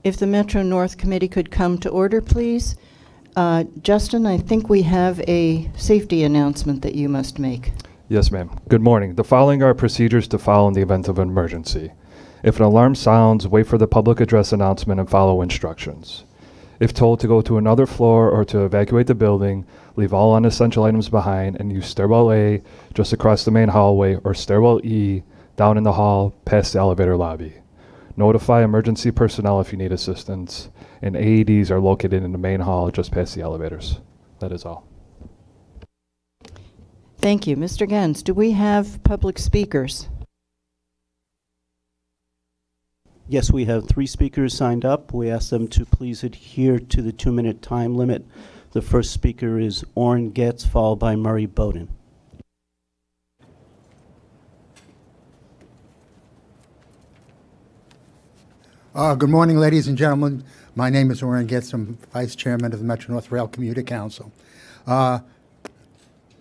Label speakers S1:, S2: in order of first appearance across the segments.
S1: If the Metro North Committee could come to order, please. Justin, I think we have a safety announcement that you must make.
S2: Yes, ma'am. Good morning. The following are procedures to follow in the event of an emergency. If an alarm sounds, wait for the public address announcement and follow instructions. If told to go to another floor or to evacuate the building, leave all unessential items behind and use stairwell A just across the main hallway or stairwell E down in the hall past the elevator lobby. Notify emergency personnel if you need assistance, and AEDs are located in the main hall just past the elevators. That is all.
S1: Thank you. Mr. Gens, do we have public speakers?
S3: Yes, we have 3 speakers signed up. We ask them to please adhere to the 2-minute time limit. The first speaker is Orrin Getz, followed by Murray Bowden.
S4: Good morning, ladies and gentlemen. My name is Orrin Getz. I'm Vice Chairman of the Metro North Rail Commuter Council.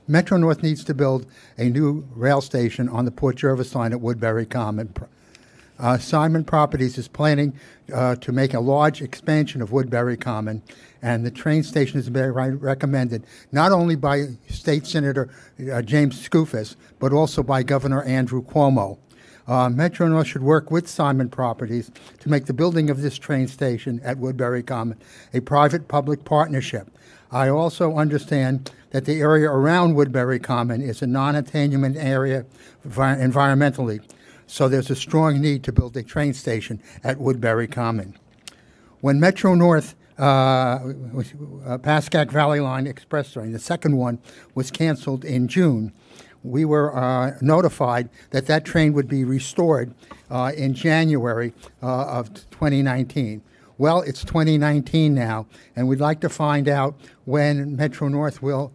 S4: Metro North needs to build a new rail station on the Port Jervis line at Woodbury Common. Simon Properties is planning to make a large expansion of Woodbury Common, and the train station is very recommended not only by State Senator James Skoufis, but also by Governor Andrew Cuomo. Metro North should work with Simon Properties to make the building of this train station at Woodbury Common a private-public partnership. I also understand that the area around Woodbury Common is a non-attainment area environmentally, so there's a strong need to build a train station at Woodbury Common. When Metro North Pascack Valley Line Express train, the second one, was canceled in June, we were notified that that train would be restored in January of 2019. Well, it's 2019 now, and we'd like to find out when Metro North will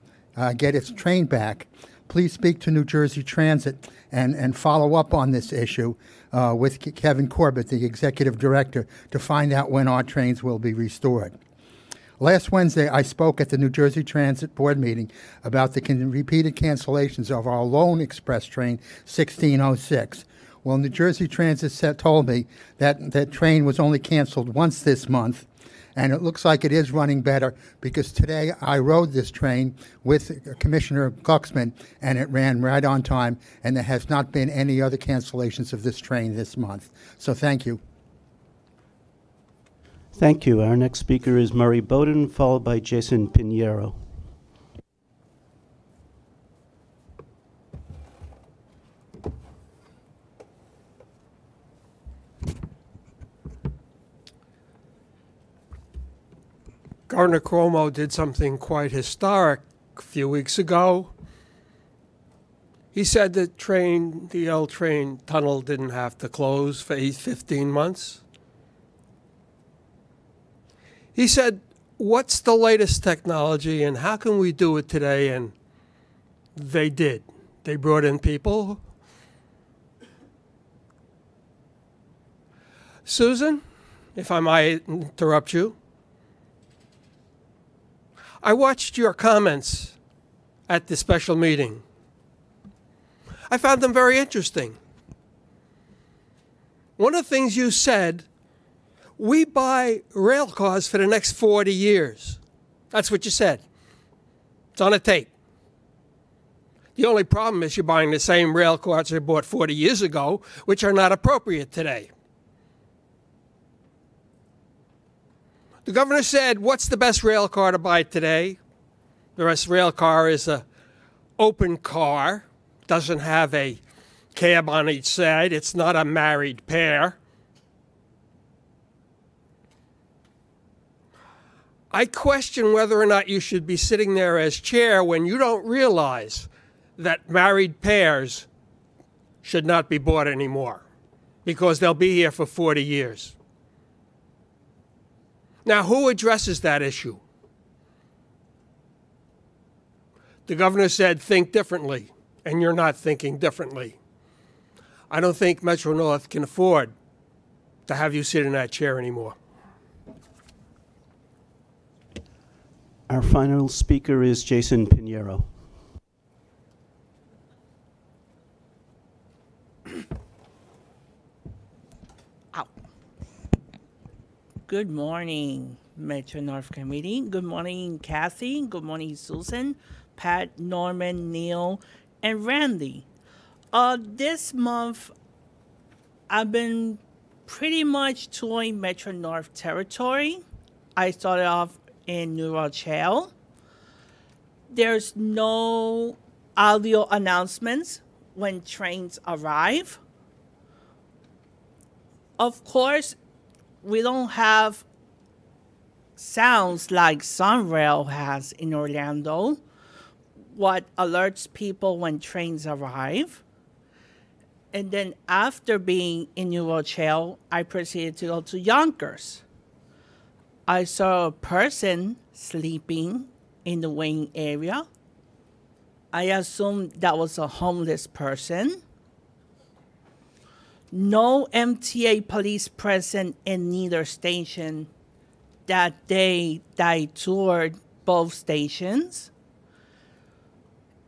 S4: get its train back. Please speak to New Jersey Transit and follow up on this issue with Kevin Corbett, the Executive Director, to find out when our trains will be restored. Last Wednesday, I spoke at the New Jersey Transit Board meeting about the repeated cancellations of our Lone Express train 1606. Well, New Jersey Transit told me that that train was only canceled once this month, and it looks like it is running better because today I rode this train with Commissioner Glucksman, and it ran right on time, and there has not been any other cancellations of this train this month. So thank you.
S3: Thank you. Our next speaker is Murray Bowden, followed by Jason Pinheiro.
S5: Governor Cuomo did something quite historic a few weeks ago. He said the L train tunnel didn't have to close for 15 months. He said, what's the latest technology and how can we do it today? And they did. They brought in people. Susan, if I might interrupt you, I watched your comments at the special meeting. I found them very interesting. One of the things you said, we buy rail cars for the next 40 years. That's what you said. It's on a tape. The only problem is you're buying the same rail cars you bought 40 years ago, which are not appropriate today. The governor said, what's the best rail car to buy today? The best rail car is an open car, doesn't have a cab on each side. It's not a married pair. I question whether or not you should be sitting there as chair when you don't realize that married pairs should not be bought anymore because they'll be here for 40 years. Now, who addresses that issue? The governor said, think differently, and you're not thinking differently. I don't think Metro North can afford to have you sit in that chair anymore.
S3: Our final speaker is Jason Pinheiro.
S6: Good morning, Metro North Committee. Good morning, Kathy. Good morning, Susan, Pat, Norman, Neil, and Randy. This month, I've been pretty much touring Metro North territory. I started off in New Rochelle. There's no audio announcements when trains arrive. Of course, we don't have sounds like Sunrail has in Orlando, what alerts people when trains arrive. And then after being in New Rochelle, I proceeded to go to Yonkers. I saw a person sleeping in the waiting area. I assumed that was a homeless person. No MTA police present in neither station that day that I toured both stations.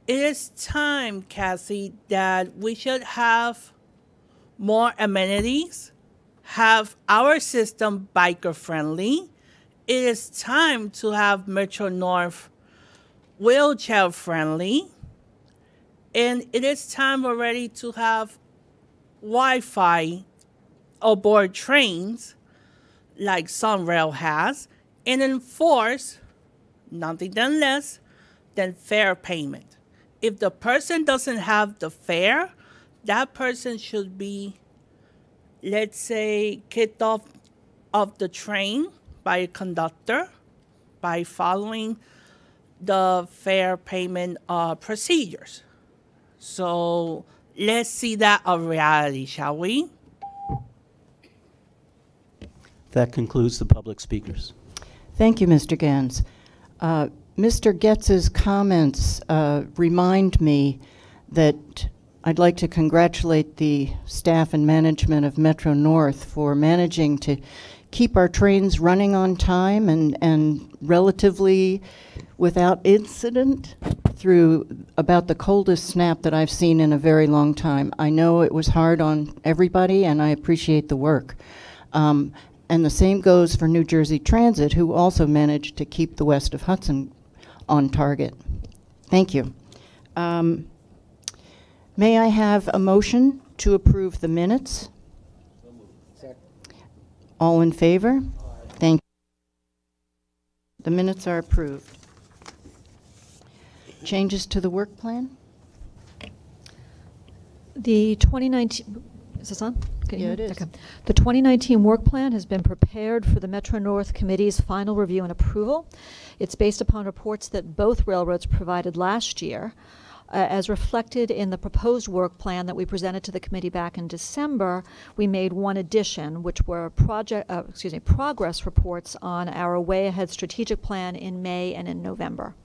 S6: It is time, Cassie, that we should have more amenities, have our system biker-friendly. It is time to have Metro North wheelchair-friendly. And it is time already to have Wi-Fi aboard trains like Sunrail has, and enforce nothing than less than fare payment. If the person doesn't have the fare, that person should be, let's say, kicked off of the train by a conductor by following the fare payment procedures. So let's see that a reality, shall we?
S3: That concludes the public speakers.
S1: Thank you, Mr. Gans. Mr. Getz's comments remind me that I'd like to congratulate the staff and management of Metro North for managing to keep our trains running on time and relatively without incident through about the coldest snap that I've seen in a very long time. I know it was hard on everybody, and I appreciate the work. And the same goes for New Jersey Transit, who also managed to keep the west of Hudson on target. Thank you. May I have a motion to approve the minutes? All in favor? Thank you. The minutes are approved. Changes to the work plan?
S7: The 2019, is this on? Can you
S1: Yeah,
S7: hear
S1: it
S7: me?
S1: is.
S7: Okay. The 2019 work plan has been prepared for the Metro North Committee's final review and approval. It's based upon reports that both railroads provided last year. As reflected in the proposed work plan that we presented to the committee back in December, we made one addition, which were progress reports on our way ahead strategic plan in May and in November.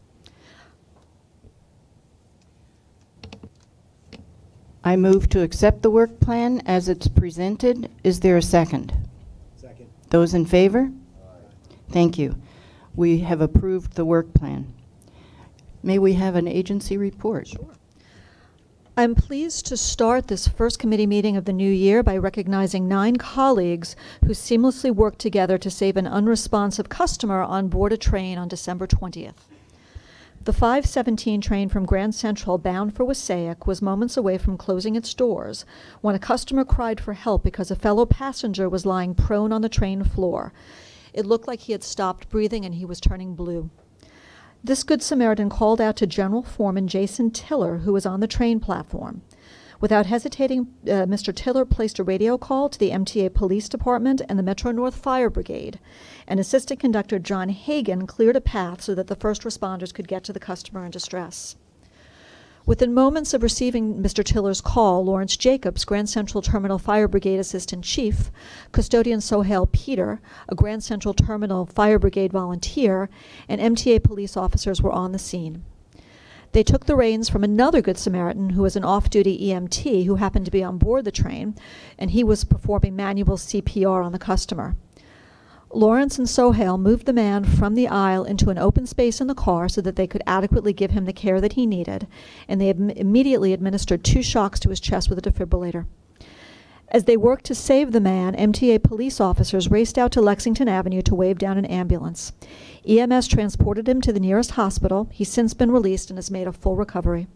S1: I move to accept the work plan as it's presented. Is there a second?
S8: Second.
S1: Those in favor? Thank you. We have approved the work plan. May we have an agency report?
S7: Sure. I'm pleased to start this first committee meeting of the new year by recognizing 9 colleagues who seamlessly worked together to save an unresponsive customer on board a train on December 20th. The 517 train from Grand Central bound for Wassaic was moments away from closing its doors when a customer cried for help because a fellow passenger was lying prone on the train floor. It looked like he had stopped breathing and he was turning blue. This Good Samaritan called out to General Foreman Jason Tiller, who was on the train platform. Without hesitating, Mr. Tiller placed a radio call to the MTA Police Department and the Metro North Fire Brigade, and Assistant Conductor John Hagan cleared a path so that the first responders could get to the customer in distress. Within moments of receiving Mr. Tiller's call, Lawrence Jacobs, Grand Central Terminal Fire Brigade Assistant Chief, Custodian Sohail Peter, a Grand Central Terminal Fire Brigade volunteer, and MTA police officers were on the scene. They took the reins from another Good Samaritan who was an off-duty EMT who happened to be on board the train, and he was performing manual CPR on the customer. Lawrence and Sohail moved the man from the aisle into an open space in the car so that they could adequately give him the care that he needed, and they immediately administered 2 shocks to his chest with a defibrillator. As they worked to save the man, MTA police officers raced out to Lexington Avenue to wave down an ambulance. EMS transported him to the nearest hospital. He's since been released and has made a full recovery.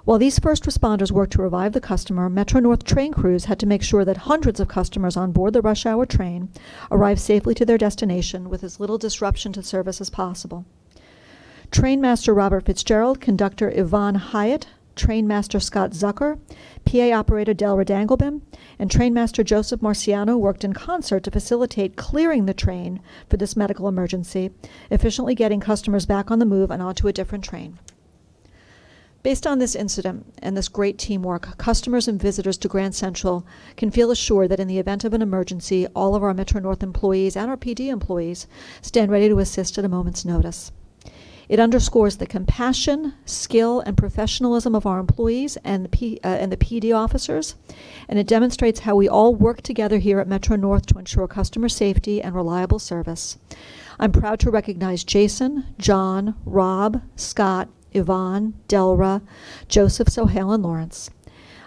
S7: While these first responders worked to revive the customer, Metro-North train crews had to make sure that hundreds of customers on board the rush hour train arrived safely to their destination with as little disruption to service as possible. Trainmaster Robert Fitzgerald, conductor Yvonne Hyatt, Trainmaster Scott Zucker, PA operator Delra Danglebin, and Trainmaster Joseph Marciano worked in concert to facilitate clearing the train for this medical emergency, efficiently getting customers back on the move and onto a different train. Based on this incident and this great teamwork, customers and visitors to Grand Central can feel assured that in the event of an emergency, all of our Metro-North employees and our PD employees stand ready to assist at a moment's notice. It underscores the compassion, skill, and professionalism of our employees and the PD officers, and it demonstrates how we all work together here at Metro-North to ensure customer safety and reliable service. I'm proud to recognize Jason, John, Rob, Scott, Yvonne, Delra, Joseph, Sohail, and Lawrence.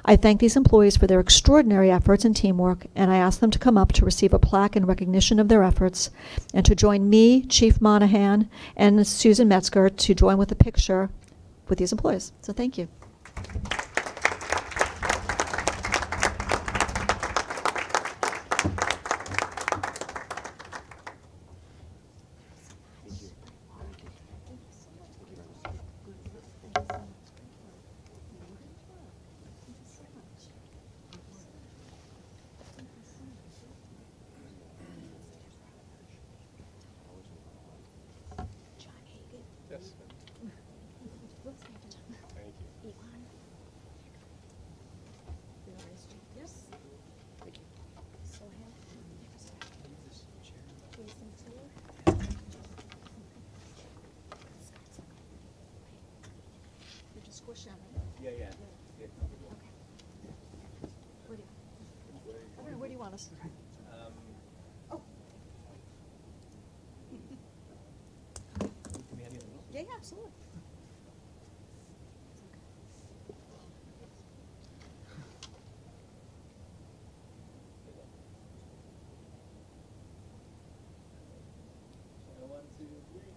S7: I thank these employees for their extraordinary efforts and teamwork, and I ask them to come up to receive a plaque in recognition of their efforts, and to join me, Chief Monahan, and Susan Metzger to join with a picture with these employees. So thank you.
S8: Yeah, yeah.
S7: Where do you want us?
S8: Oh.
S7: Yeah, absolutely.
S8: One, two, three.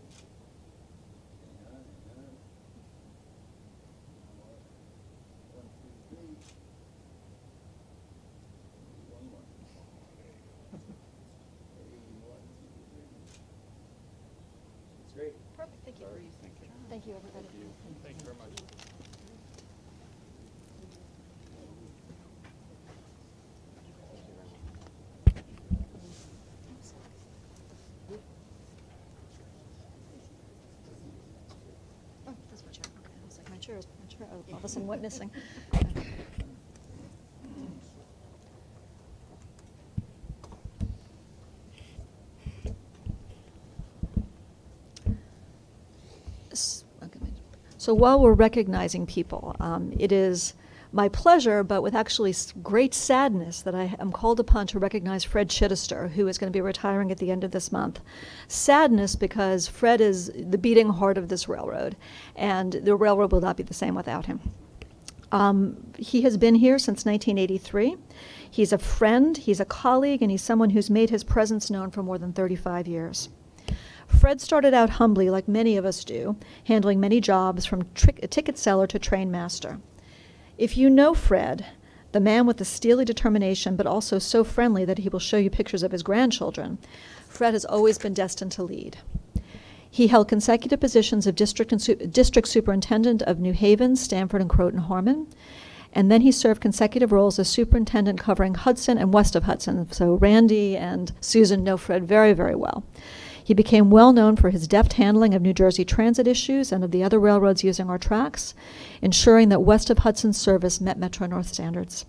S8: Hang on. One, two, three. One more. One, two, three. That's great.
S7: Perfect. Thank you. Thank you, everybody.
S2: Thank you very much.
S7: Oh, that's my chair. Okay, I was like, my chair, all of a sudden went missing. So while we're recognizing people, it is my pleasure, but with actually great sadness, that I am called upon to recognize Fred Chittister, who is going to be retiring at the end of this month. Sadness because Fred is the beating heart of this railroad, and the railroad will not be the same without him. He has been here since 1983. He's a friend, he's a colleague, and he's someone who's made his presence known for more than 35 years. Fred started out humbly, like many of us do, handling many jobs from ticket seller to train master. If you know Fred, the man with the steely determination, but also so friendly that he will show you pictures of his grandchildren, Fred has always been destined to lead. He held consecutive positions of district superintendent of New Haven, Stamford, and Croton-Harmon, and then he served consecutive roles as superintendent covering Hudson and west of Hudson. So Randy and Susan know Fred very, very well. He became well known for his deft handling of New Jersey transit issues and of the other railroads using our tracks, ensuring that west of Hudson's service met Metro-North standards.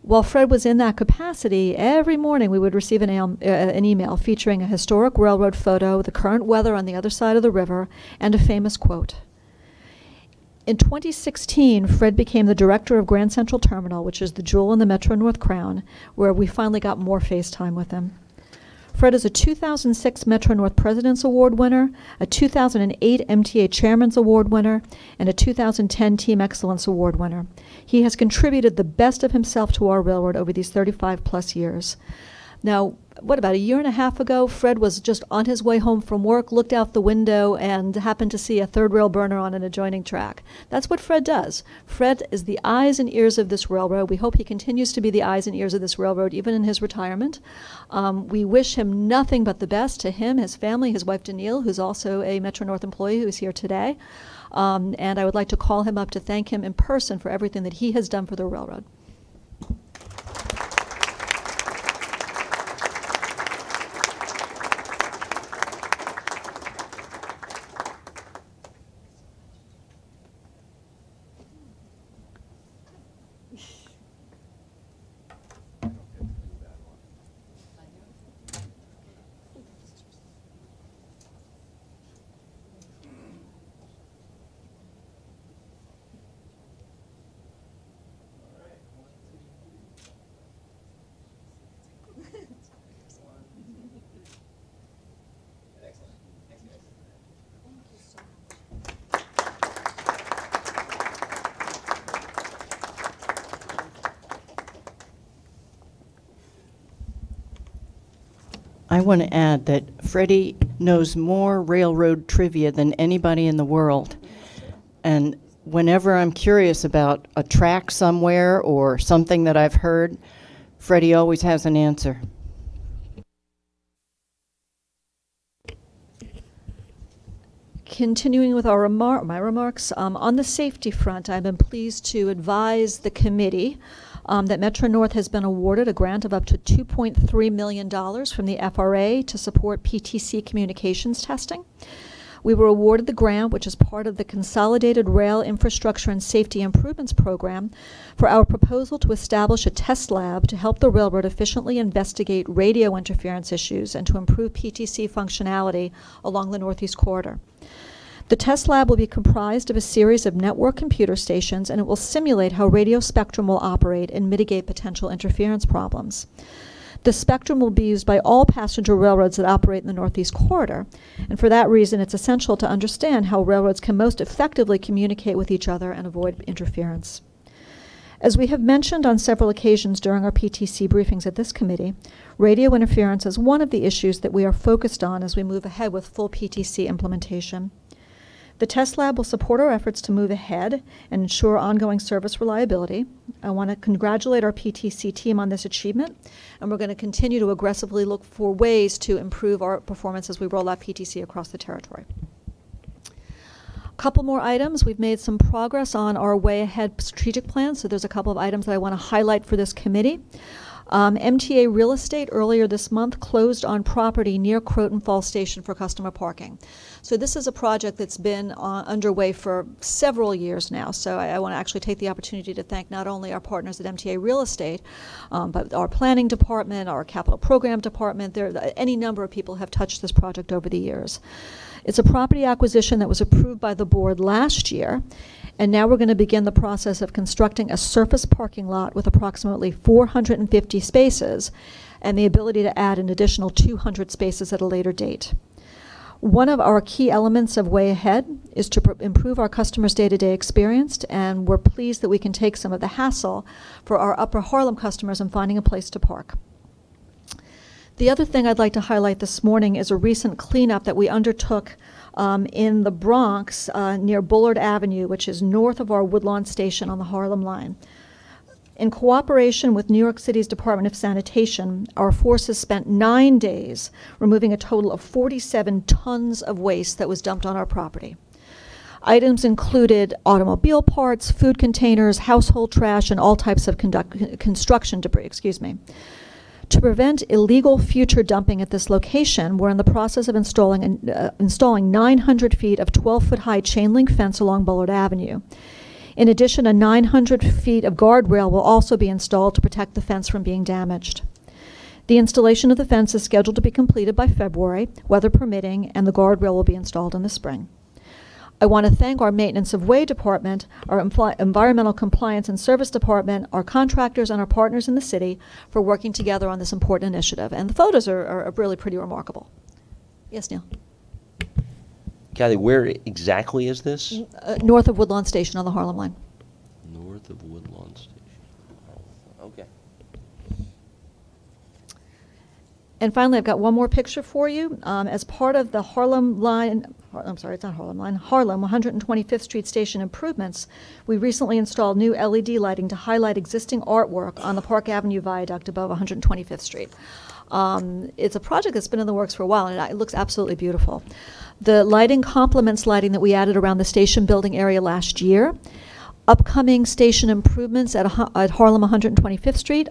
S7: While Fred was in that capacity, every morning we would receive an email featuring a historic railroad photo, the current weather on the other side of the river, and a famous quote. In 2016, Fred became the director of Grand Central Terminal, which is the jewel in the Metro-North crown, where we finally got more face time with him. Fred is a 2006 Metro North President's Award winner, a 2008 MTA Chairman's Award winner, and a 2010 Team Excellence Award winner. He has contributed the best of himself to our railroad over these 35-plus years. Now, about a year and a half ago, Fred was just on his way home from work, looked out the window, and happened to see a third rail burner on an adjoining track. That's what Fred does. Fred is the eyes and ears of this railroad. We hope he continues to be the eyes and ears of this railroad, even in his retirement. We wish him nothing but the best, to him, his family, his wife, Danielle, who's also a Metro North employee who is here today. And I would like to call him up to thank him in person for everything that he has done for the railroad.
S1: I want to add that Freddie knows more railroad trivia than anybody in the world. And whenever I'm curious about a track somewhere or something that I've heard, Freddie always has an answer.
S7: Continuing with my remarks, on the safety front, I've been pleased to advise the committee that Metro North has been awarded a grant of up to $2.3 million from the FRA to support PTC communications testing. We were awarded the grant, which is part of the Consolidated Rail Infrastructure and Safety Improvements Program, for our proposal to establish a test lab to help the railroad efficiently investigate radio interference issues and to improve PTC functionality along the Northeast Corridor. The test lab will be comprised of a series of network computer stations, and it will simulate how radio spectrum will operate and mitigate potential interference problems. The spectrum will be used by all passenger railroads that operate in the Northeast Corridor, and for that reason it's essential to understand how railroads can most effectively communicate with each other and avoid interference. As we have mentioned on several occasions during our PTC briefings at this committee, radio interference is one of the issues that we are focused on as we move ahead with full PTC implementation. The test lab will support our efforts to move ahead and ensure ongoing service reliability. I want to congratulate our PTC team on this achievement, and we're going to continue to aggressively look for ways to improve our performance as we roll out PTC across the territory. A couple more items. We've made some progress on our way ahead strategic plan, so there's a couple of items that I want to highlight for this committee. MTA Real Estate earlier this month closed on property near Croton Falls Station for customer parking. So this is a project that's been underway for several years now. So I want to actually take the opportunity to thank not only our partners at MTA Real Estate, but our planning department, our capital program department. Any number of people have touched this project over the years. It's a property acquisition that was approved by the board last year, and now we're going to begin the process of constructing a surface parking lot with approximately 450 spaces and the ability to add an additional 200 spaces at a later date. One of our key elements of Way Ahead is to improve our customers' day-to-day experience, and we're pleased that we can take some of the hassle for our Upper Harlem customers in finding a place to park. The other thing I'd like to highlight this morning is a recent cleanup that we undertook in the Bronx near Bullard Avenue, which is north of our Woodlawn Station on the Harlem line. In cooperation with New York City's Department of Sanitation, our forces spent 9 days removing a total of 47 tons of waste that was dumped on our property. Items included automobile parts, food containers, household trash, and all types of construction debris, To prevent illegal future dumping at this location, we're in the process of installing 900 feet of 12-foot-high chain-link fence along Bullard Avenue. In addition, a 900 feet of guardrail will also be installed to protect the fence from being damaged. The installation of the fence is scheduled to be completed by February, weather permitting, and the guardrail will be installed in the spring. I want to thank our Maintenance of Way Department, our Environmental Compliance and Service Department, our contractors, and our partners in the city for working together on this important initiative. And the photos are really pretty remarkable. Yes, Neil?
S9: Kathy, where exactly is this?
S7: North of Woodlawn Station on the Harlem line.
S9: North of Woodlawn Station. Okay.
S7: And finally, I've got one more picture for you. As part of the Harlem line, I'm sorry, it's not Harlem line, Harlem 125th Street Station improvements, we recently installed new LED lighting to highlight existing artwork on the Park Avenue Viaduct above 125th Street. It's a project that's been in the works for a while, and it looks absolutely beautiful. The lighting complements lighting that we added around the station building area last year. Upcoming station improvements at Harlem 125th Street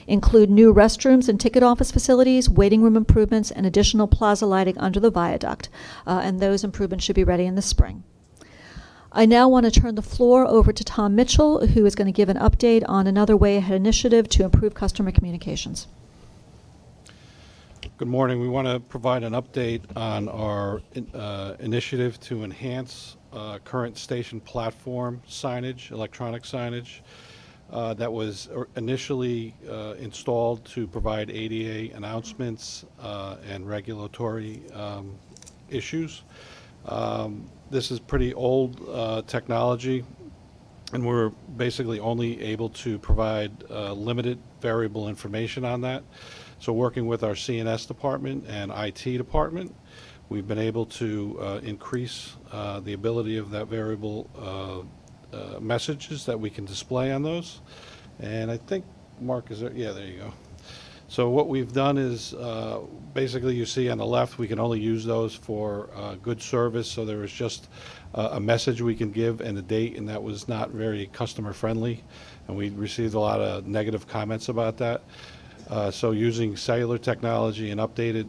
S7: include new restrooms and ticket office facilities, waiting room improvements, and additional plaza lighting under the viaduct. And those improvements should be ready in the spring. I now want to turn the floor over to Tom Mitchell, who is going to give an update on another Way Ahead initiative to improve customer communications.
S10: Good morning. We want to provide an update on our initiative to enhance current station platform signage, electronic signage, that was initially installed to provide ADA announcements and regulatory issues. This is pretty old technology, and we're basically only able to provide limited variable information on that. So working with our CNS department and IT department, we've been able to increase the ability of that variable messages that we can display on those. And I think, Mark, is there? Yeah, there you go. So what we've done is basically you see on the left, we can only use those for good service. So there was just a message we can give and a date, and that was not very customer friendly. And we received a lot of negative comments about that. So using cellular technology and updated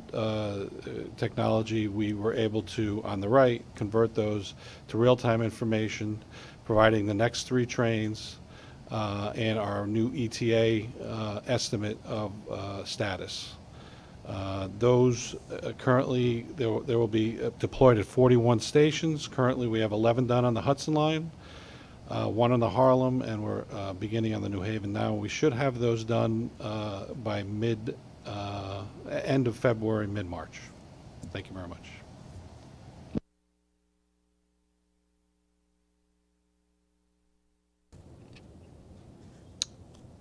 S10: technology, we were able to, on the right, convert those to real-time information, providing the next 3 trains and our new ETA estimate of status. Those currently, there will be deployed at 41 stations. Currently, we have 11 done on the Hudson line, 1 on the Harlem, and we're beginning on the New Haven now. We should have those done by end of February, mid-March. Thank you very much.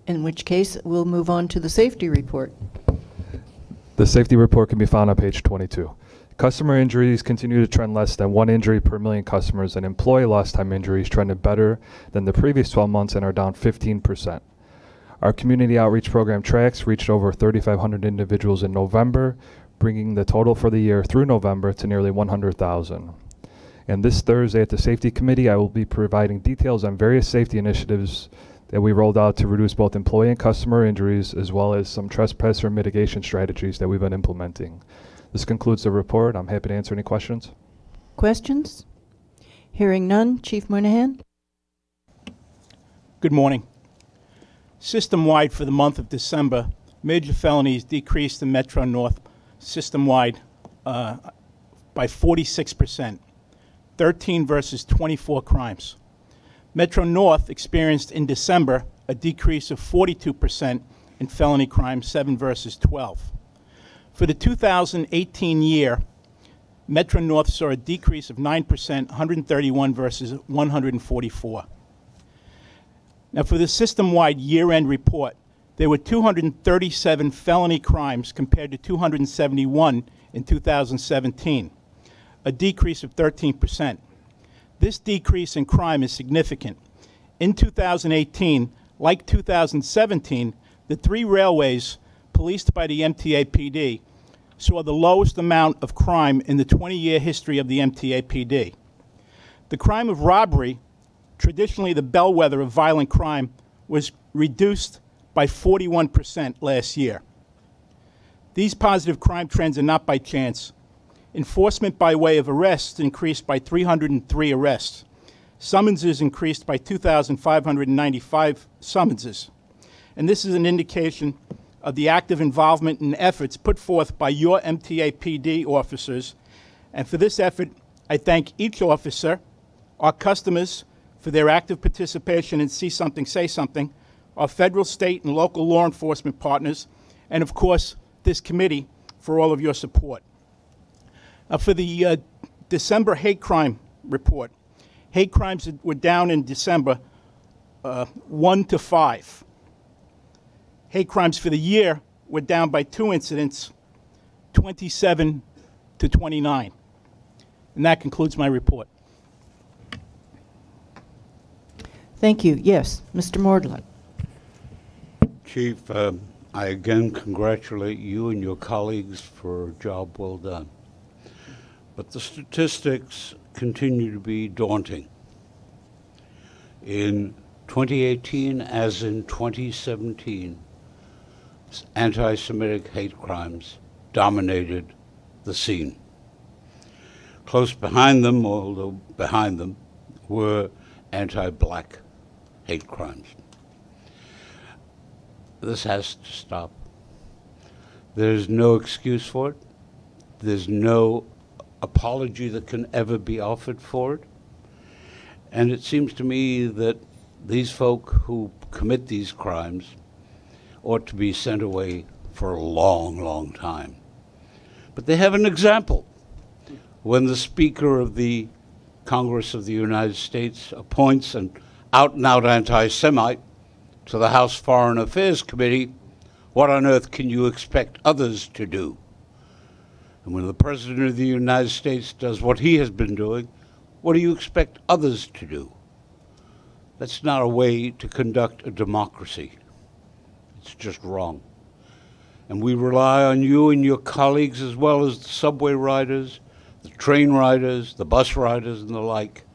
S1: In which case, we'll move on to the safety report.
S2: The safety report can be found on page 22. Customer injuries continue to trend less than 1 injury per million customers, and employee lost time injuries trended better than the previous 12 months and are down 15%. Our community outreach program TRACS reached over 3,500 individuals in November, bringing the total for the year through November to nearly 100,000. And this Thursday at the Safety Committee, I will be providing details on various safety initiatives that we rolled out to reduce both employee and customer injuries, as well as some trespasser mitigation strategies that we've been implementing. This concludes the report. I'm happy to answer any questions.
S1: Questions? Hearing none, Chief Moynihan.
S11: Good morning. System-wide for the month of December, major felonies decreased in Metro North system-wide by 46%, 13 versus 24 crimes. Metro North experienced in December a decrease of 42% in felony crime, 7 versus 12. For the 2018 year, Metro North saw a decrease of 9%, 131 versus 144. Now, for the system-wide year-end report, there were 237 felony crimes compared to 271 in 2017, a decrease of 13%. This decrease in crime is significant. In 2018, like 2017, the 3 railways policed by the MTA PD saw the lowest amount of crime in the 20-year history of the MTA PD. The crime of robbery, traditionally the bellwether of violent crime, was reduced by 41% last year. These positive crime trends are not by chance. Enforcement by way of arrests increased by 303 arrests. Summonses increased by 2,595 summonses. And this is an indication of the active involvement and efforts put forth by your MTA PD officers. And for this effort, I thank each officer, our customers for their active participation in See Something, Say Something, our federal, state, and local law enforcement partners, and of course, this committee for all of your support. For the December hate crime report, hate crimes were down in December 1 to 5. Hate crimes for the year were down by 2 incidents, 27 to 29. And that concludes my report.
S1: Thank you. Yes, Mr. Mordlin.
S8: Chief, I again congratulate you and your colleagues for a job well done. But the statistics continue to be daunting. In 2018, as in 2017, anti-Semitic hate crimes dominated the scene. Close behind them, although behind them, were anti-black hate crimes. This has to stop. There's no excuse for it. There's no apology that can ever be offered for it. And it seems to me that these folk who commit these crimes ought to be sent away for a long, long time. But they have an example. When the Speaker of the Congress of the United States appoints an out-and-out anti-Semite to the House Foreign Affairs Committee, what on earth can you expect others to do? And when the President of the United States does what he has been doing, what do you expect others to do? That's not a way to conduct a democracy. It's just wrong. And we rely on you and your colleagues, as well as the subway riders, the train riders, the bus riders, and the like,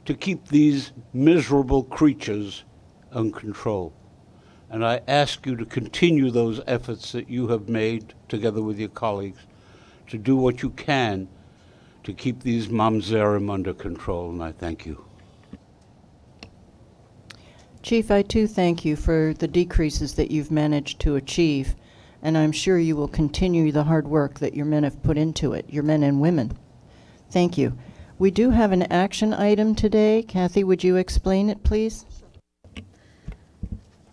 S8: to keep these miserable creatures under control. And I ask you to continue those efforts that you have made, together with your colleagues, to do what you can to keep these mamzerim under control, and I thank you.
S1: Chief, I too thank you for the decreases that you've managed to achieve, and I'm sure you will continue the hard work that your men have put into it, your men and women. Thank you. We do have an action item today. Kathy, would you explain it, please?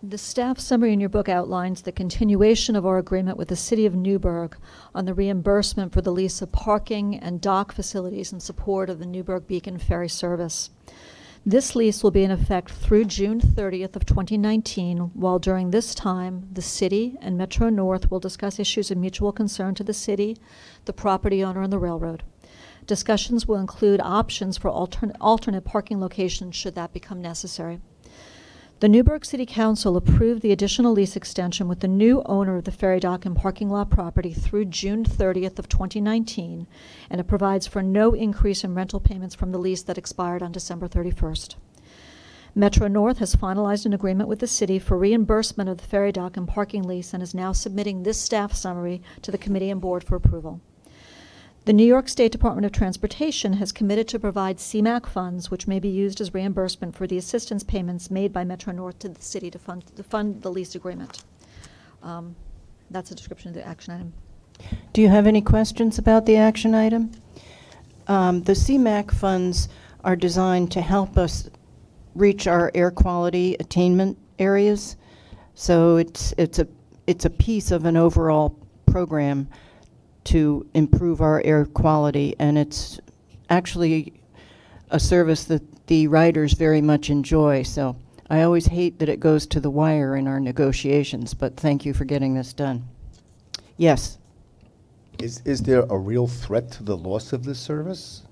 S7: The staff summary in your book outlines the continuation of our agreement with the City of Newburgh on the reimbursement for the lease of parking and dock facilities in support of the Newburgh Beacon Ferry service. This lease will be in effect through June 30th of 2019, while during this time, the City and Metro North will discuss issues of mutual concern to the City, the property owner, and the railroad. Discussions will include options for alternate parking locations should that become necessary. The Newburgh City Council approved the additional lease extension with the new owner of the ferry dock and parking lot property through June 30th of 2019, and it provides for no increase in rental payments from the lease that expired on December 31st. Metro North has finalized an agreement with the city for reimbursement of the ferry dock and parking lease and is now submitting this staff summary to the committee and board for approval. The New York State Department of Transportation has committed to provide CMAQ funds, which may be used as reimbursement for the assistance payments made by Metro North to the city to fund the lease agreement. That's a description of the action item.
S1: Do you have any questions about the action item? The CMAQ funds are designed to help us reach our air quality attainment areas. So it's a piece of an overall program to improve our air quality, and it's actually a service that the riders very much enjoy. So I always hate that it goes to the wire in our negotiations, but thank you for getting this done. Yes.
S12: Is there a real threat to the loss of this service?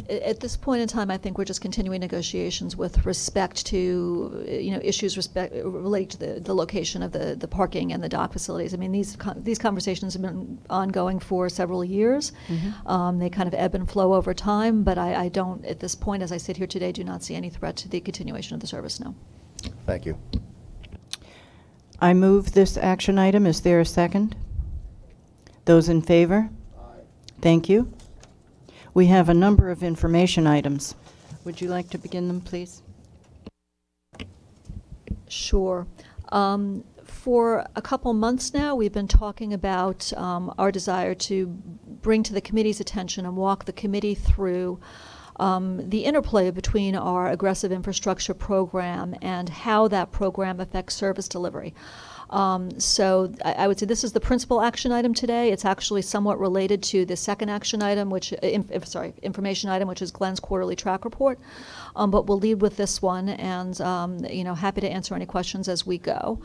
S7: At this point in time, I think we're just continuing negotiations with respect to issues related to the location of the parking and the dock facilities. I mean, these conversations have been ongoing for several years. Mm-hmm. They kind of ebb and flow over time, but I don't, at this point, as I sit here today, do not see any threat to the continuation of the service, no.
S12: Thank you.
S1: I move this action item. Is there a second? Those in favor? Aye. Thank you. We have a number of information items. Would you like to begin them, please?
S7: Sure. For a couple months now, we've been talking about our desire to bring to the committee's attention and walk the committee through the interplay between our aggressive infrastructure program and how that program affects service delivery. So I would say this is the principal action item today. It's actually somewhat related to the second action item, information item, which is Glenn's quarterly track report. But we'll lead with this one, and happy to answer any questions as we go.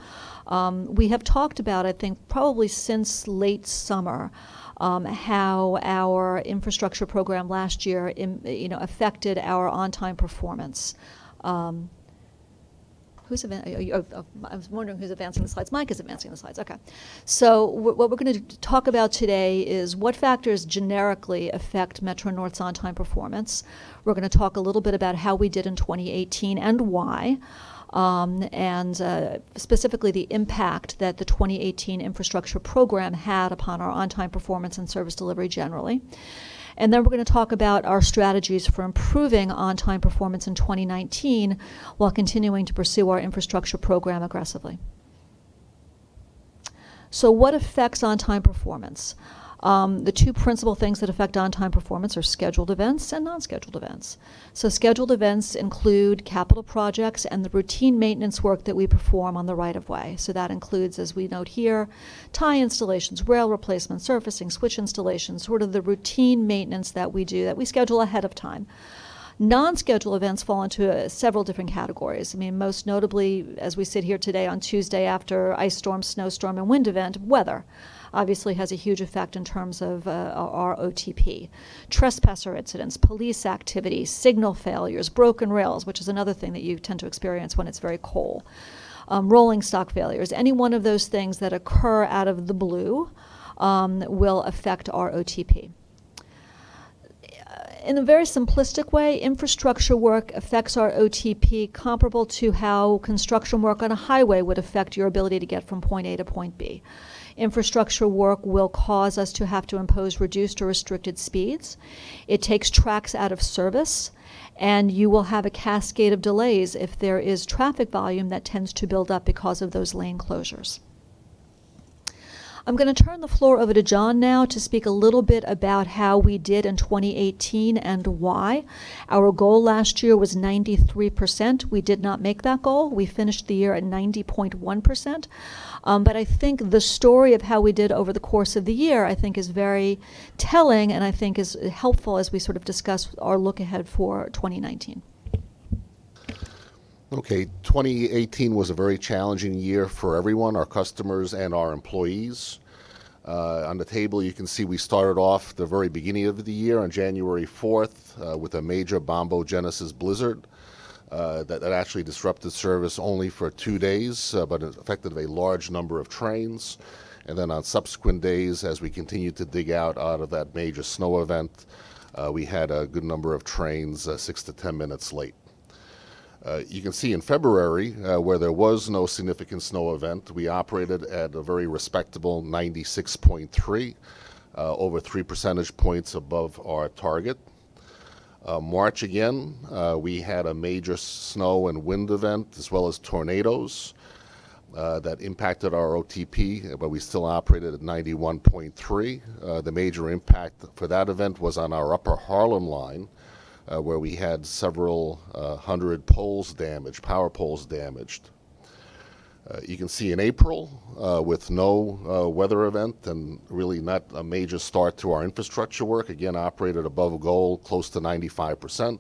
S7: We have talked about, I think, probably since late summer, how our infrastructure program last year, affected our on-time performance. I was wondering who's advancing the slides. Mike is advancing the slides. Okay. So what we're going to talk about today is what factors generically affect Metro North's on-time performance. We're going to talk a little bit about how we did in 2018 and why, and specifically the impact that the 2018 infrastructure program had upon our on-time performance and service delivery generally. And then we're going to talk about our strategies for improving on-time performance in 2019 while continuing to pursue our infrastructure program aggressively. So what affects on-time performance? The two principal things that affect on-time performance are scheduled events and non-scheduled events. So scheduled events include capital projects and the routine maintenance work that we perform on the right-of-way. So that includes, as we note here, tie installations, rail replacement, surfacing, switch installations, sort of the routine maintenance that we do, that we schedule ahead of time. Non-scheduled events fall into several different categories. I mean, most notably, as we sit here today on Tuesday after ice storm, snowstorm, and wind event, weather obviously has a huge effect in terms of our OTP. Trespasser incidents, police activity, signal failures, broken rails, which is another thing that you tend to experience when it's very cold. Rolling stock failures, any one of those things that occur out of the blue will affect our OTP. In a very simplistic way, infrastructure work affects our OTP comparable to how construction work on a highway would affect your ability to get from point A to point B. Infrastructure work will cause us to have to impose reduced or restricted speeds. It takes tracks out of service, and you will have a cascade of delays if there is traffic volume that tends to build up because of those lane closures. I'm going to turn the floor over to John now to speak a little bit about how we did in 2018 and why. Our goal last year was 93%. We did not make that goal. We finished the year at 90.1%. But I think the story of how we did over the course of the year, I think, is very telling, and I think is helpful as we sort of discuss our look ahead for 2019.
S13: Okay, 2018 was a very challenging year for everyone, our customers and our employees. On the table, you can see we started off the very beginning of the year on January 4th with a major bombogenesis blizzard that actually disrupted service only for 2 days, but it affected a large number of trains. And then on subsequent days, as we continued to dig out of that major snow event, we had a good number of trains 6 to 10 minutes late. You can see in February, where there was no significant snow event, we operated at a very respectable 96.3, over 3 percentage points above our target. March again, we had a major snow and wind event as well as tornadoes that impacted our OTP, but we still operated at 91.3. The major impact for that event was on our upper Harlem line, where we had several hundred poles damaged, power poles damaged. You can see in April, with no weather event and really not a major start to our infrastructure work, again operated above goal, close to 95%.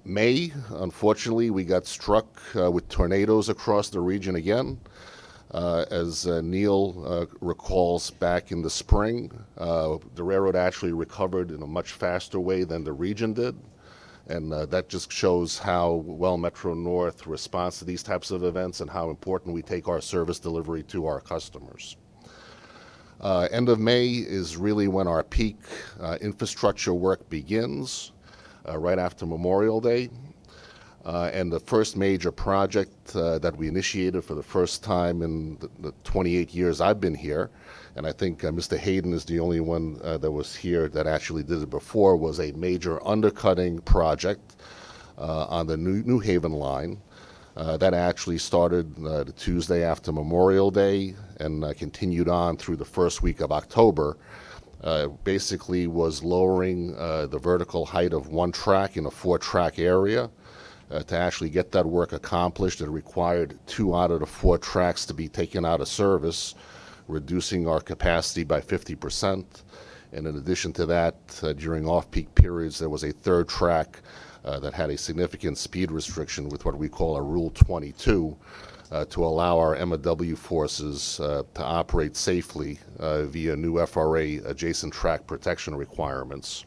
S13: May, unfortunately, we got struck with tornadoes across the region again. As Neil recalls back in the spring, the railroad actually recovered in a much faster way than the region did. And that just shows how well Metro North responds to these types of events and how important we take our service delivery to our customers. End of May is really when our peak infrastructure work begins, right after Memorial Day. And the first major project that we initiated for the first time in the 28 years I've been here, and I think Mr. Hayden is the only one that was here that actually did it before, was a major undercutting project on the New Haven line That actually started the Tuesday after Memorial Day and continued on through the first week of October. Basically was lowering the vertical height of one track in a 4-track area. To actually get that work accomplished, it required 2 out of the 4 tracks to be taken out of service, reducing our capacity by 50%. And in addition to that, during off-peak periods, there was a 3rd track that had a significant speed restriction with what we call a Rule 22 to allow our MW forces to operate safely via new FRA adjacent track protection requirements.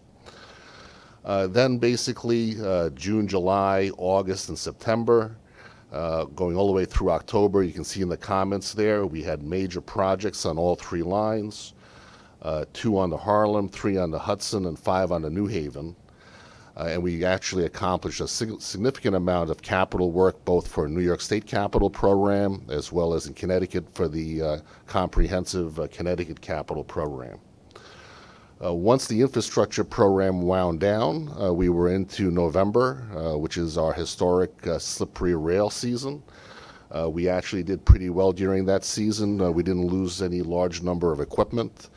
S13: Then basically June, July, August, and September, going all the way through October, you can see in the comments there, we had major projects on all 3 lines, 2 on the Harlem, 3 on the Hudson, and 5 on the New Haven. And we actually accomplished a significant amount of capital work, both for New York State Capital Program, as well as in Connecticut for the comprehensive Connecticut Capital Program. Once the infrastructure program wound down, we were into November, which is our historic slippery rail season. We actually did pretty well during that season. We didn't lose any large number of equipment.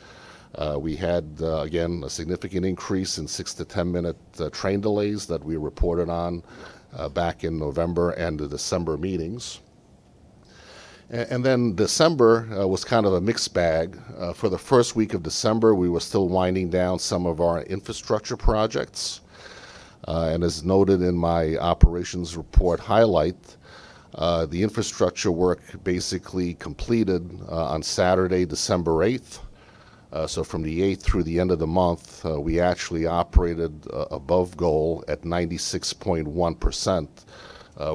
S13: We had, again, a significant increase in 6 to 10 minute train delays that we reported on back in November and the December meetings. And then December was kind of a mixed bag. For the first week of December, we were still winding down some of our infrastructure projects. And as noted in my operations report highlight, the infrastructure work basically completed on Saturday, December 8th. So from the 8th through the end of the month, we actually operated above goal at 96.1%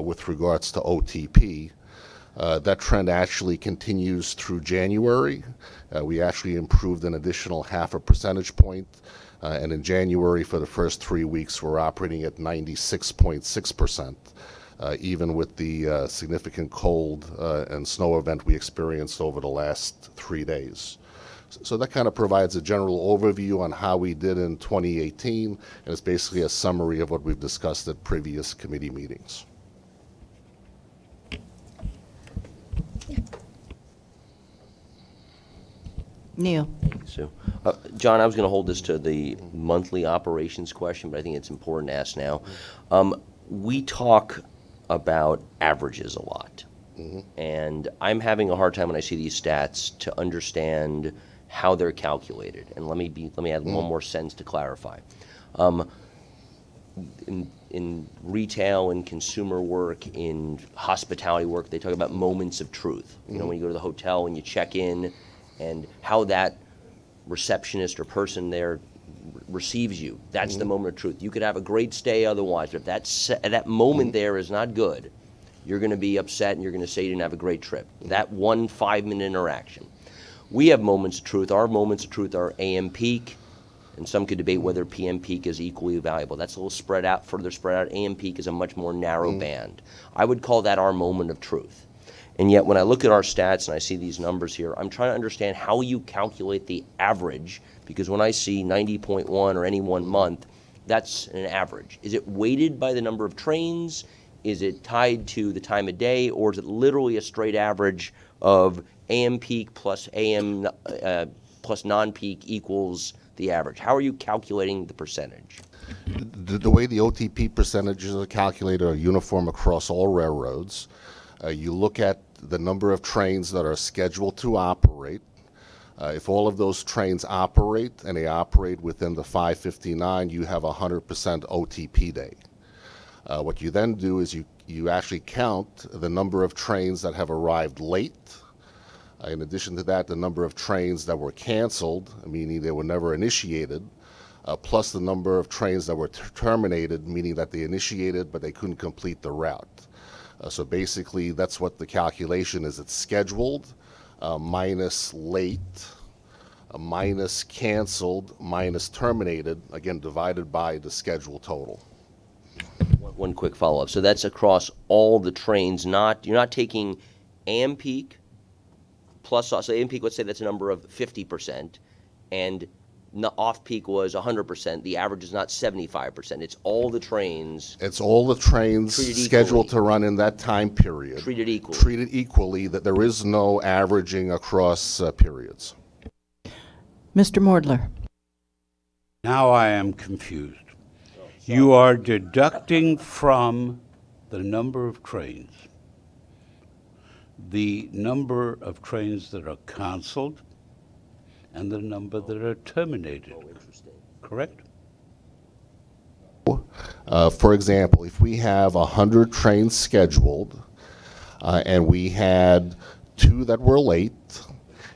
S13: with regards to OTP. That trend actually continues through January. We actually improved an additional 0.5 percentage point. And in January, for the first 3 weeks, we're operating at 96.6%, even with the significant cold and snow event we experienced over the last 3 days. So that kind of provides a general overview on how we did in 2018, and it's basically a summary of what we've discussed at previous committee meetings.
S1: Neil.
S9: Thank you, Sue. John, I was going to hold this to the monthly operations question, but I think it's important to ask now. We talk about averages a lot, and I'm having a hard time when I see these stats to understand how they're calculated. And let me add one more sentence to clarify. In retail and consumer work, in hospitality work, they talk about moments of truth. You know, when you go to the hotel and you check in, and how that receptionist or person there receives you. That's the moment of truth. You could have a great stay otherwise, but if that moment there is not good, you're going to be upset and you're going to say you didn't have a great trip. That 1 5-minute interaction. We have moments of truth. Our moments of truth are AM peak, and some could debate whether PM peak is equally valuable. That's a little spread out, further spread out. AM peak is a much more narrow band. I would call that our moment of truth. And yet when I look at our stats and I see these numbers here, I'm trying to understand how you calculate the average, because when I see 90.1 or any 1 month, that's an average. Is it weighted by the number of trains? Is it tied to the time of day? Or is it literally a straight average of AM peak plus AM plus non-peak equals the average? How are you calculating the percentage?
S13: The way the OTP percentages are calculated are uniform across all railroads. You look at the number of trains that are scheduled to operate. If all of those trains operate and they operate within the 5:59, you have 100% OTP day. What you then do is you actually count the number of trains that have arrived late. In addition to that, the number of trains that were canceled, meaning they were never initiated, plus the number of trains that were terminated, meaning that they initiated but they couldn't complete the route. So basically, that's what the calculation is. It's scheduled minus late, minus canceled, minus terminated, again, divided by the schedule total.
S9: One quick follow-up. So that's across all the trains, you're not taking AM peak plus, so AM peak, let's say that's a number of 50%, and off-peak was 100%. The average is not 75%. It's all the trains.
S13: It's all the trains scheduled to run in that time period.
S9: Treated equally.
S13: Treated equally, that there is no averaging across periods.
S1: Mr. Mordler.
S8: Now I am confused. You are deducting from the number of trains the number of trains that are canceled and the number that are terminated.
S9: Oh, interesting.
S8: Correct?
S13: For example, if we have 100 trains scheduled and we had 2 that were late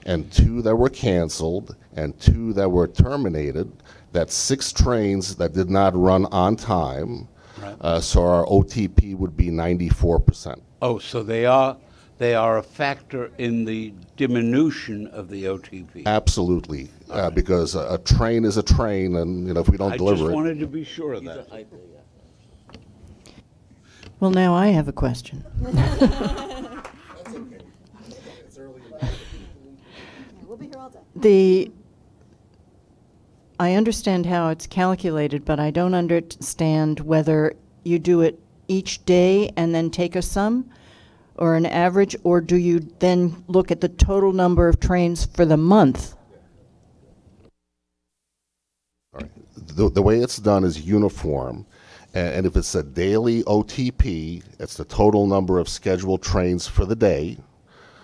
S13: and 2 that were canceled and 2 that were terminated, that's 6 trains that did not run on time. Right. So our OTP would be 94%.
S8: Oh, so they are a factor in the diminution of the OTP.
S13: Absolutely, because a train is a train, and if we don't deliver it.
S8: I just wanted to be sure of that.
S1: Well, now I have a question.
S7: That's okay. It's early. We'll be here all day.
S1: I understand how it's calculated, but I don't understand whether you do it each day and then take a sum or an average, or do you then look at the total number of trains for the month?
S13: All right. The way it's done is uniform, and if it's a daily OTP, it's the total number of scheduled trains for the day.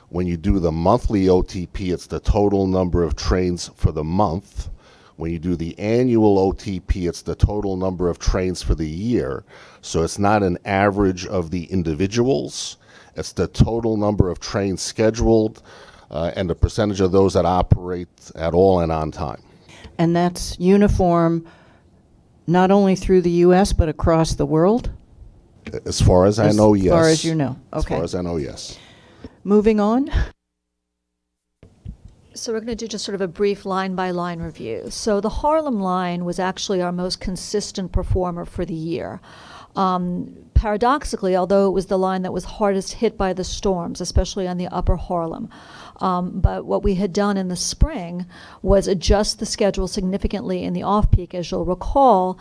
S13: When you do the monthly OTP, it's the total number of trains for the month. When you do the annual OTP, it's the total number of trains for the year. So it's not an average of the individuals. It's the total number of trains scheduled and the percentage of those that operate at all and on time.
S1: And that's uniform not only through the U.S., but across the world?
S13: As far as I know, yes.
S1: As far as you know, okay.
S13: As far as I know, yes.
S1: Moving on.
S7: So we're going to do just sort of a brief line-by-line review. So the Harlem line was actually our most consistent performer for the year. Paradoxically, although it was the line that was hardest hit by the storms, especially on the upper Harlem. But what we had done in the spring was adjust the schedule significantly in the off-peak, as you'll recall,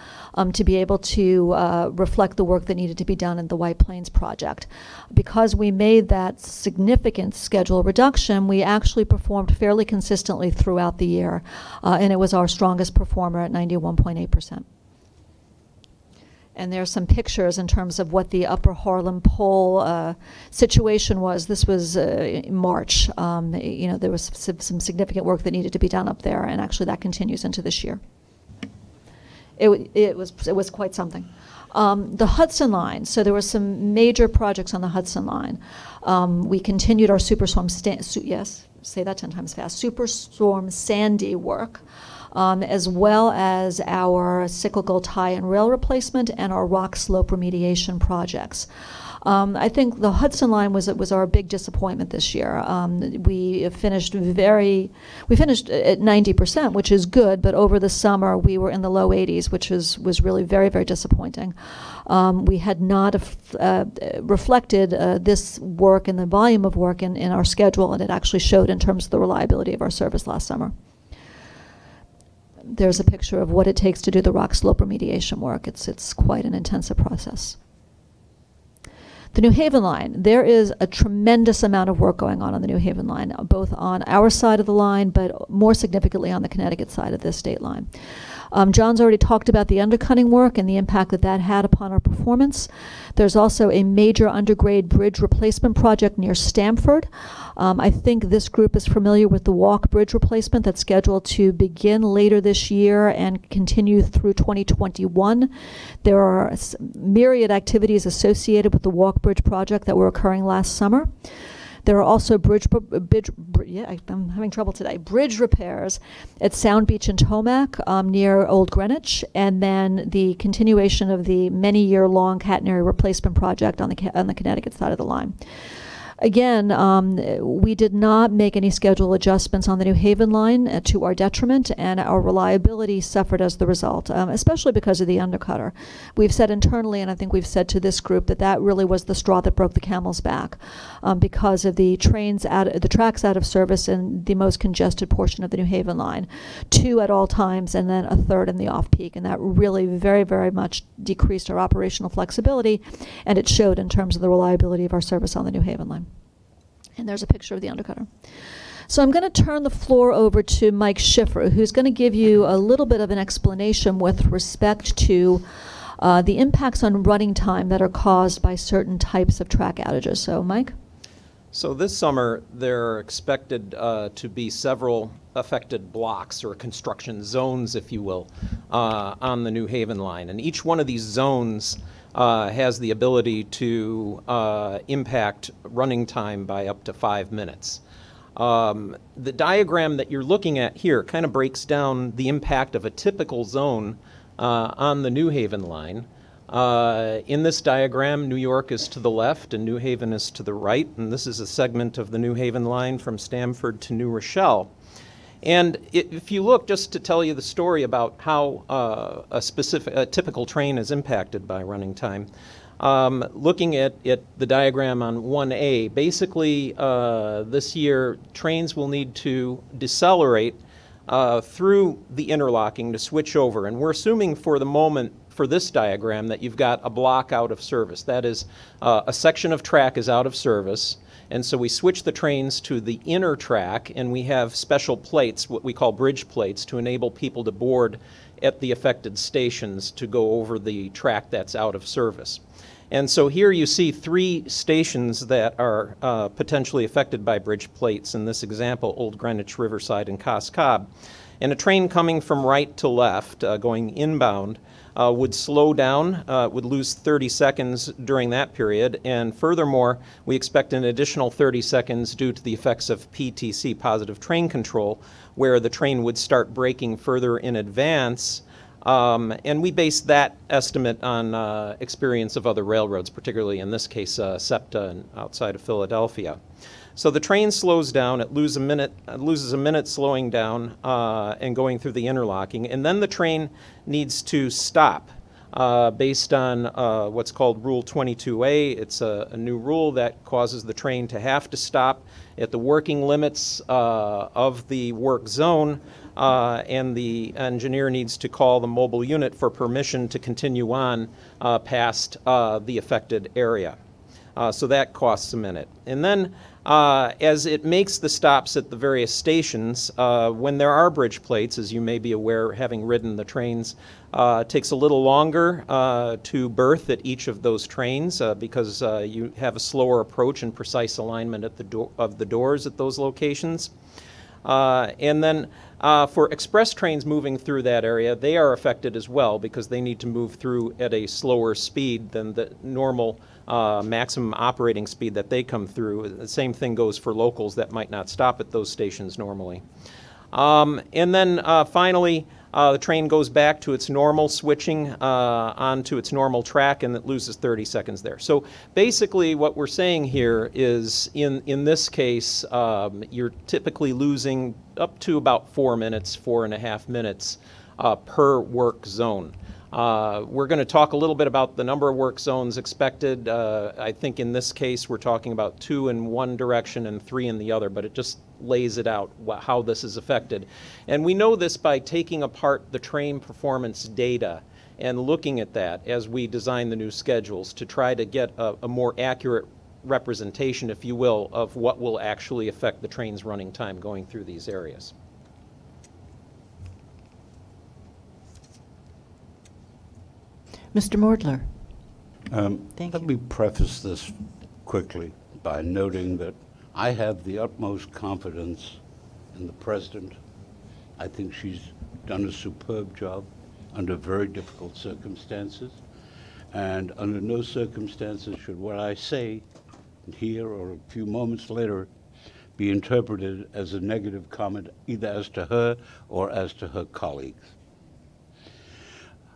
S7: to be able to reflect the work that needed to be done in the White Plains project. Because we made that significant schedule reduction, we actually performed fairly consistently throughout the year, and it was our strongest performer at 91.8%. And there are some pictures in terms of what the upper Harlem pole situation was. This was March. There was some significant work that needed to be done up there, and actually that continues into this year. It was quite something. The Hudson line. So there were some major projects on the Hudson line. We continued our Superstorm say that 10 times fast. Superstorm Sandy work. As well as our cyclical tie and rail replacement and our rock slope remediation projects. I think the Hudson line was our big disappointment this year. We finished at 90%, which is good, but over the summer we were in the low 80s, which was really very, very disappointing. We had not reflected this work and the volume of work in our schedule, and it actually showed in terms of the reliability of our service last summer. There's a picture of what it takes to do the rock slope remediation work. It's quite an intensive process. The New Haven line, there is a tremendous amount of work going on the New Haven line, both on our side of the line, but more significantly on the Connecticut side of this state line. John's already talked about the undercutting work and the impact that had upon our performance. There's also a major undergrade bridge replacement project near Stamford. I think this group is familiar with the Walk Bridge replacement that's scheduled to begin later this year and continue through 2021. There are myriad activities associated with the Walk Bridge project that were occurring last summer. There are also bridge repairs at Sound Beach and Tomac near Old Greenwich, and then the continuation of the many-year-long catenary replacement project on the Connecticut side of the line. Again, we did not make any schedule adjustments on the New Haven line to our detriment, and our reliability suffered as the result, especially because of the undercutter. We've said internally, and I think we've said to this group, that that really was the straw that broke the camel's back, because of the tracks out of service in the most congested portion of the New Haven line, 2 at all times, and then a 3rd in the off-peak, and that really very, very much decreased our operational flexibility, and it showed in terms of the reliability of our service on the New Haven line. And there's a picture of the undercutter. So I'm going to turn the floor over to Mike Schiffer, who's going to give you a little bit of an explanation with respect to the impacts on running time that are caused by certain types of track outages. So, Mike?
S14: So this summer, there are expected to be several affected blocks or construction zones, if you will, on the New Haven line. And each one of these zones has the ability to impact running time by up to 5 minutes. The diagram that you're looking at here kind of breaks down the impact of a typical zone on the New Haven line. In this diagram, New York is to the left and New Haven is to the right, and this is a segment of the New Haven line from Stamford to New Rochelle. And if you look, just to tell you the story about how a typical train is impacted by running time, looking at the diagram on 1A, basically this year trains will need to decelerate through the interlocking to switch over. And we're assuming for the moment, for this diagram, that you've got a block out of service. That is, a section of track is out of service. And so we switch the trains to the inner track, and we have special plates, what we call bridge plates, to enable people to board at the affected stations to go over the track that's out of service. And so here you see 3 stations that are potentially affected by bridge plates. In this example, Old Greenwich, Riverside, and Cos Cob. And a train coming from right to left, going inbound, would slow down, would lose 30 seconds during that period, and furthermore, we expect an additional 30 seconds due to the effects of PTC, positive train control, where the train would start braking further in advance, and we base that estimate on experience of other railroads, particularly in this case SEPTA outside of Philadelphia. So the train slows down, it loses a minute slowing down and going through the interlocking, and then the train needs to stop based on what's called Rule 22A. It's a new rule that causes the train to have to stop at the working limits of the work zone, and the engineer needs to call the mobile unit for permission to continue on past the affected area. So that costs a minute. And then as it makes the stops at the various stations, when there are bridge plates, as you may be aware, having ridden the trains, it takes a little longer to berth at each of those trains because you have a slower approach and precise alignment at of the doors at those locations. And then for express trains moving through that area, they are affected as well because they need to move through at a slower speed than the normal maximum operating speed that they come through. The same thing goes for locals that might not stop at those stations normally. And then finally, the train goes back to its normal switching onto its normal track, and it loses 30 seconds there. So basically what we're saying here is in this case, you're typically losing up to about 4 minutes, 4.5 minutes per work zone. We're going to talk a little bit about the number of work zones expected. I think in this case we're talking about 2 in one direction and 3 in the other, but it just lays it out how this is affected. And we know this by taking apart the train performance data and looking at that as we design the new schedules to try to get a more accurate representation, if you will, of what will actually affect the train's running time going through these areas.
S1: Mr. Mordler.
S8: Let me preface this quickly by noting that I have the utmost confidence in the President. I think she's done a superb job under very difficult circumstances, and under no circumstances should what I say here or a few moments later be interpreted as a negative comment either as to her or as to her colleagues.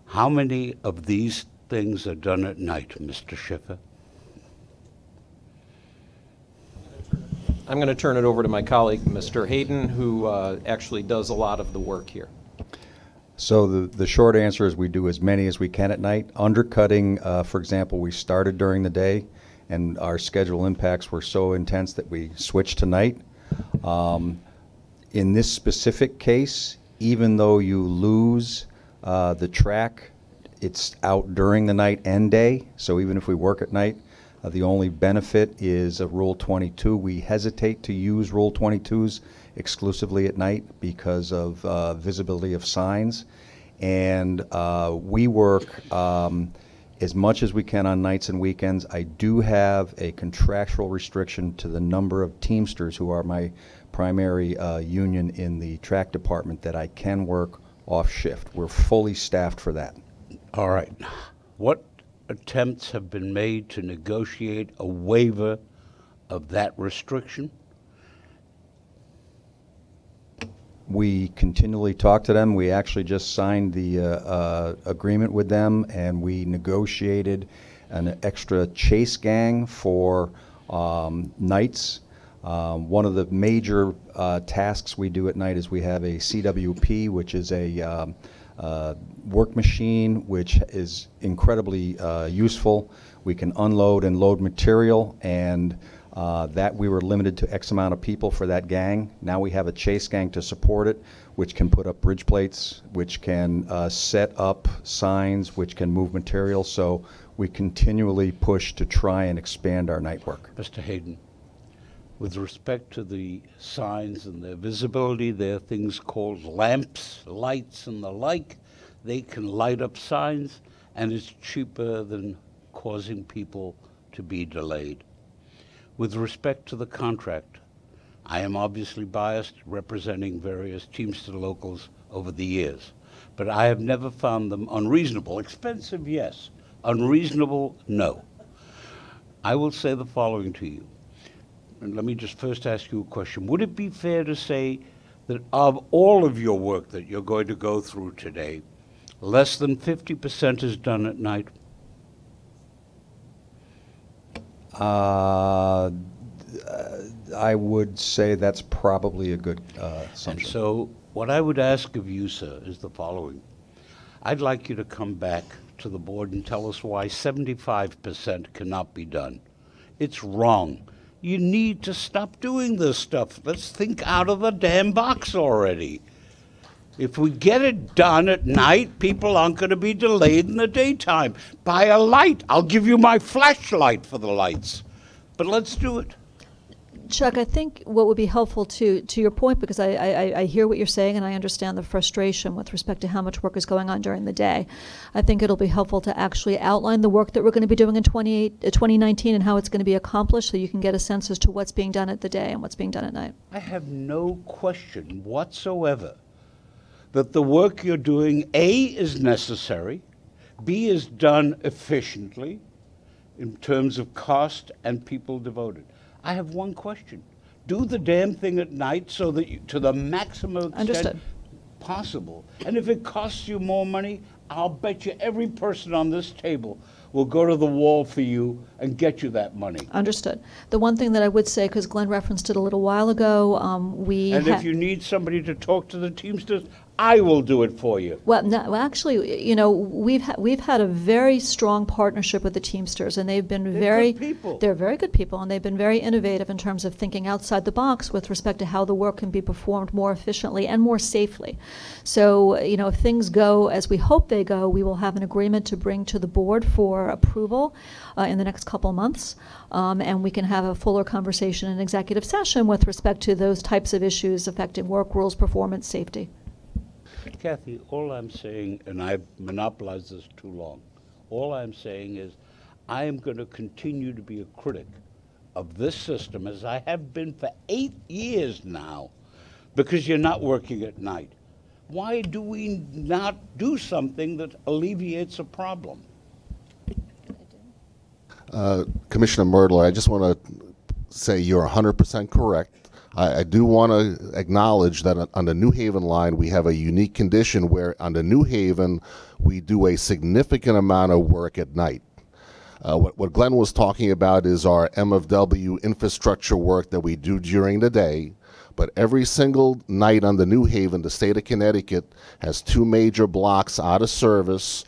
S8: How many of these things are done at night, Mr. Schiffer?
S14: I'm going to turn it over to my colleague, Mr. Hayden, who actually does a lot of the work here.
S15: So the short answer is we do as many as we can at night. Undercutting, for example, we started during the day, and our schedule impacts were so intense that we switched to night. In this specific case, even though you lose the track, it's out during the night and day. So even if we work at night, the only benefit is Rule 22. We hesitate to use Rule 22s exclusively at night because of visibility of signs. And we work as much as we can on nights and weekends. I do have a contractual restriction to the number of Teamsters, who are my primary union in the track department, that I can work off shift. We're fully staffed for that.
S8: All right. What attempts have been made to negotiate a waiver of that restriction?
S15: We continually talk to them. We actually just signed the agreement with them, and we negotiated an extra chase gang for nights. One of the major tasks we do at night is we have a CWP, which is a work machine, which is incredibly useful. We can unload and load material, and that we were limited to X amount of people for that gang. Now we have a chase gang to support it, which can put up bridge plates, which can set up signs, which can move material. So we continually push to try and expand our night work.
S8: Mr. Hayden, with respect to the signs and their visibility, there are things called lamps, lights, and the like. They can light up signs, and it's cheaper than causing people to be delayed. With respect to the contract, I am obviously biased, representing various Teamster locals over the years, but I have never found them unreasonable. Expensive, yes. Unreasonable, no. I will say the following to you. And let me just first ask you a question. Would it be fair to say that of all of your work that you're going to go through today, less than 50% is done at night?
S15: I would say that's probably a good assumption.
S8: And so what I would ask of you, sir, is the following. I'd like you to come back to the board and tell us why 75% cannot be done. It's wrong. You need to stop doing this stuff. Let's think out of the damn box already. If we get it done at night, people aren't going to be delayed in the daytime. Buy a light. I'll give you my flashlight for the lights. But let's do it.
S7: Chuck, I think what would be helpful to your point, because I hear what you're saying and I understand the frustration with respect to how much work is going on during the day. I think it'll be helpful to actually outline the work that we're going to be doing in 2019 and how it's going to be accomplished, so you can get a sense as to what's being done at the day and what's being done at night.
S8: I have no question whatsoever that the work you're doing, A, is necessary, B, is done efficiently in terms of cost and people devoted. I have one question. Do the damn thing at night so that you, to the maximum extent possible. And if it costs you more money, I'll bet you every person on this table will go to the wall for you and get you that money.
S7: Understood. The one thing that I would say, because Glenn referenced it a little while ago,
S8: And if you need somebody to talk to the Teamsters, I will do it for you.
S7: Well, no, well, actually, you know, we've had a very strong partnership with the Teamsters, and they've been very good people. They're very good people, and they've been very innovative in terms of thinking outside the box with respect to how the work can be performed more efficiently and more safely. So, you know, if things go as we hope they go, we will have an agreement to bring to the board for approval in the next couple months, and we can have a fuller conversation in executive session with respect to those types of issues affecting work rules, performance, safety.
S8: Kathy, all I'm saying, and I've monopolized this too long, all I'm saying is I am going to continue to be a critic of this system, as I have been for 8 years now, because you're not working at night. Why do we not do something that alleviates a problem?
S13: Commissioner Myrtle, I just want to say you're 100% correct. I do want to acknowledge that on the New Haven line, we have a unique condition where on the New Haven, we do a significant amount of work at night. What Glenn was talking about is our MFW infrastructure work that we do during the day, but every single night on the New Haven, the state of Connecticut has 2 major blocks out of service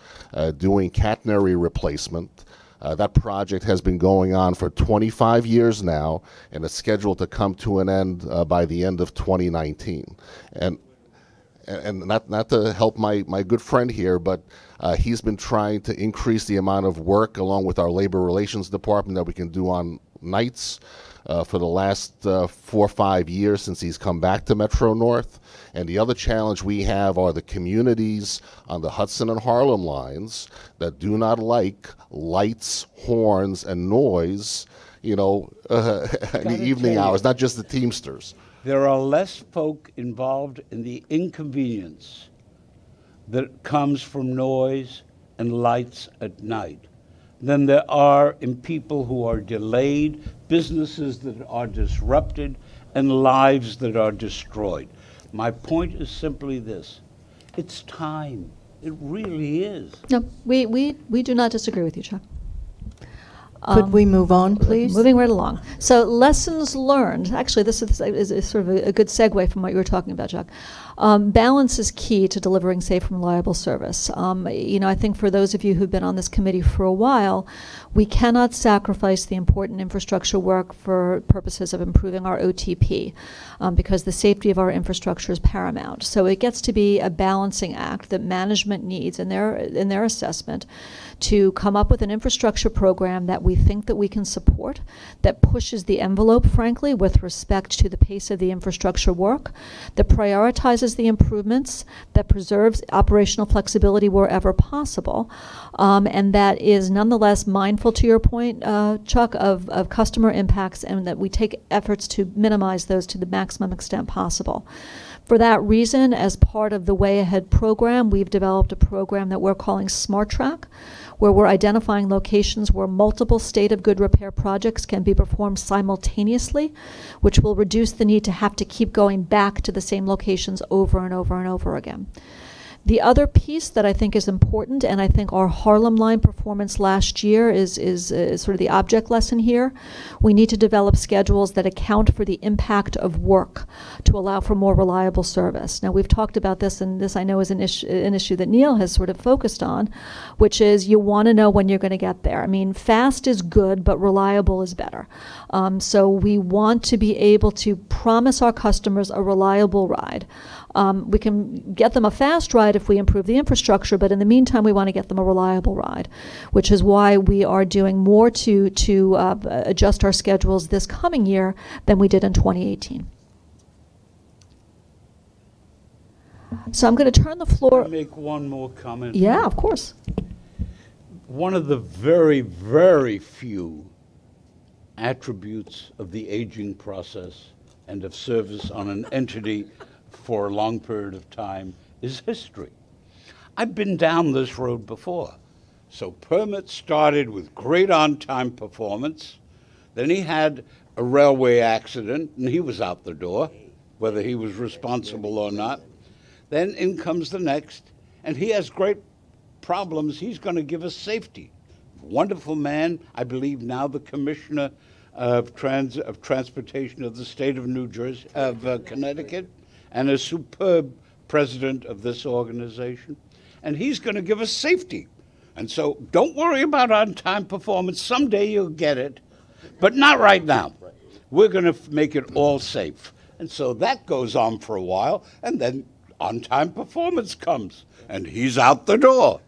S13: doing catenary replacement. That project has been going on for 25 years now, and it's scheduled to come to an end by the end of 2019. And not to help my good friend here, but he's been trying to increase the amount of work along with our labor relations department that we can do on nights for the last 4 or 5 years since he's come back to Metro North. And the other challenge we have are the communities on the Hudson and Harlem lines that do not like lights, horns, and noise, in the evening hours, not just the Teamsters.
S8: There are less folk involved in the inconvenience that comes from noise and lights at night than there are in people who are delayed, businesses that are disrupted, and lives that are destroyed. My point is simply this: it's time. It really is.
S7: No, we do not disagree with you, Chuck.
S1: Could we move on, please?
S7: Moving right along. So lessons learned. Actually, this is sort of a good segue from what you were talking about, Chuck. Balance is key to delivering safe and reliable service. I think for those of you who've been on this committee for a while, we cannot sacrifice the important infrastructure work for purposes of improving our OTP, because the safety of our infrastructure is paramount. So it gets to be a balancing act that management needs in their assessment to come up with an infrastructure program that we think that we can support, that pushes the envelope, frankly, with respect to the pace of the infrastructure work, that prioritizes the improvements, that preserves operational flexibility wherever possible, and that is nonetheless mindful, to your point, Chuck, of customer impacts, and that we take efforts to minimize those to the maximum extent possible. For that reason, as part of the Way Ahead program, we've developed a program that we're calling Smart Track, where we're identifying locations where multiple state of good repair projects can be performed simultaneously, which will reduce the need to have to keep going back to the same locations over and over and over again. The other piece that I think is important, and I think our Harlem line performance last year is sort of the object lesson here, we need to develop schedules that account for the impact of work to allow for more reliable service. Now, we've talked about this, and this I know is an issue that Neil has sort of focused on, which is you want to know when you're going to get there. I mean, fast is good, but reliable is better. So we want to be able to promise our customers a reliable ride. We can get them a fast ride if we improve the infrastructure, but in the meantime, we want to get them a reliable ride, which is why we are doing more to adjust our schedules this coming year than we did in 2018. So I'm going to turn the floor.
S8: Can I make one more comment?
S7: Yeah, of course.
S8: One of the very, very few attributes of the aging process and of service on an entity for a long period of time is history. I've been down this road before. So Permit started with great on-time performance. Then he had a railway accident, and he was out the door, whether he was responsible or not. Then in comes the next, and he has great problems. He's going to give us safety. Wonderful man, I believe now the Commissioner of Transportation of the state of New Jersey, of Connecticut, and a superb president of this organization. And he's going to give us safety. And so don't worry about on-time performance. Someday you'll get it, but not right now. We're going to make it all safe. And so that goes on for a while, and then on-time performance comes, and he's out the door.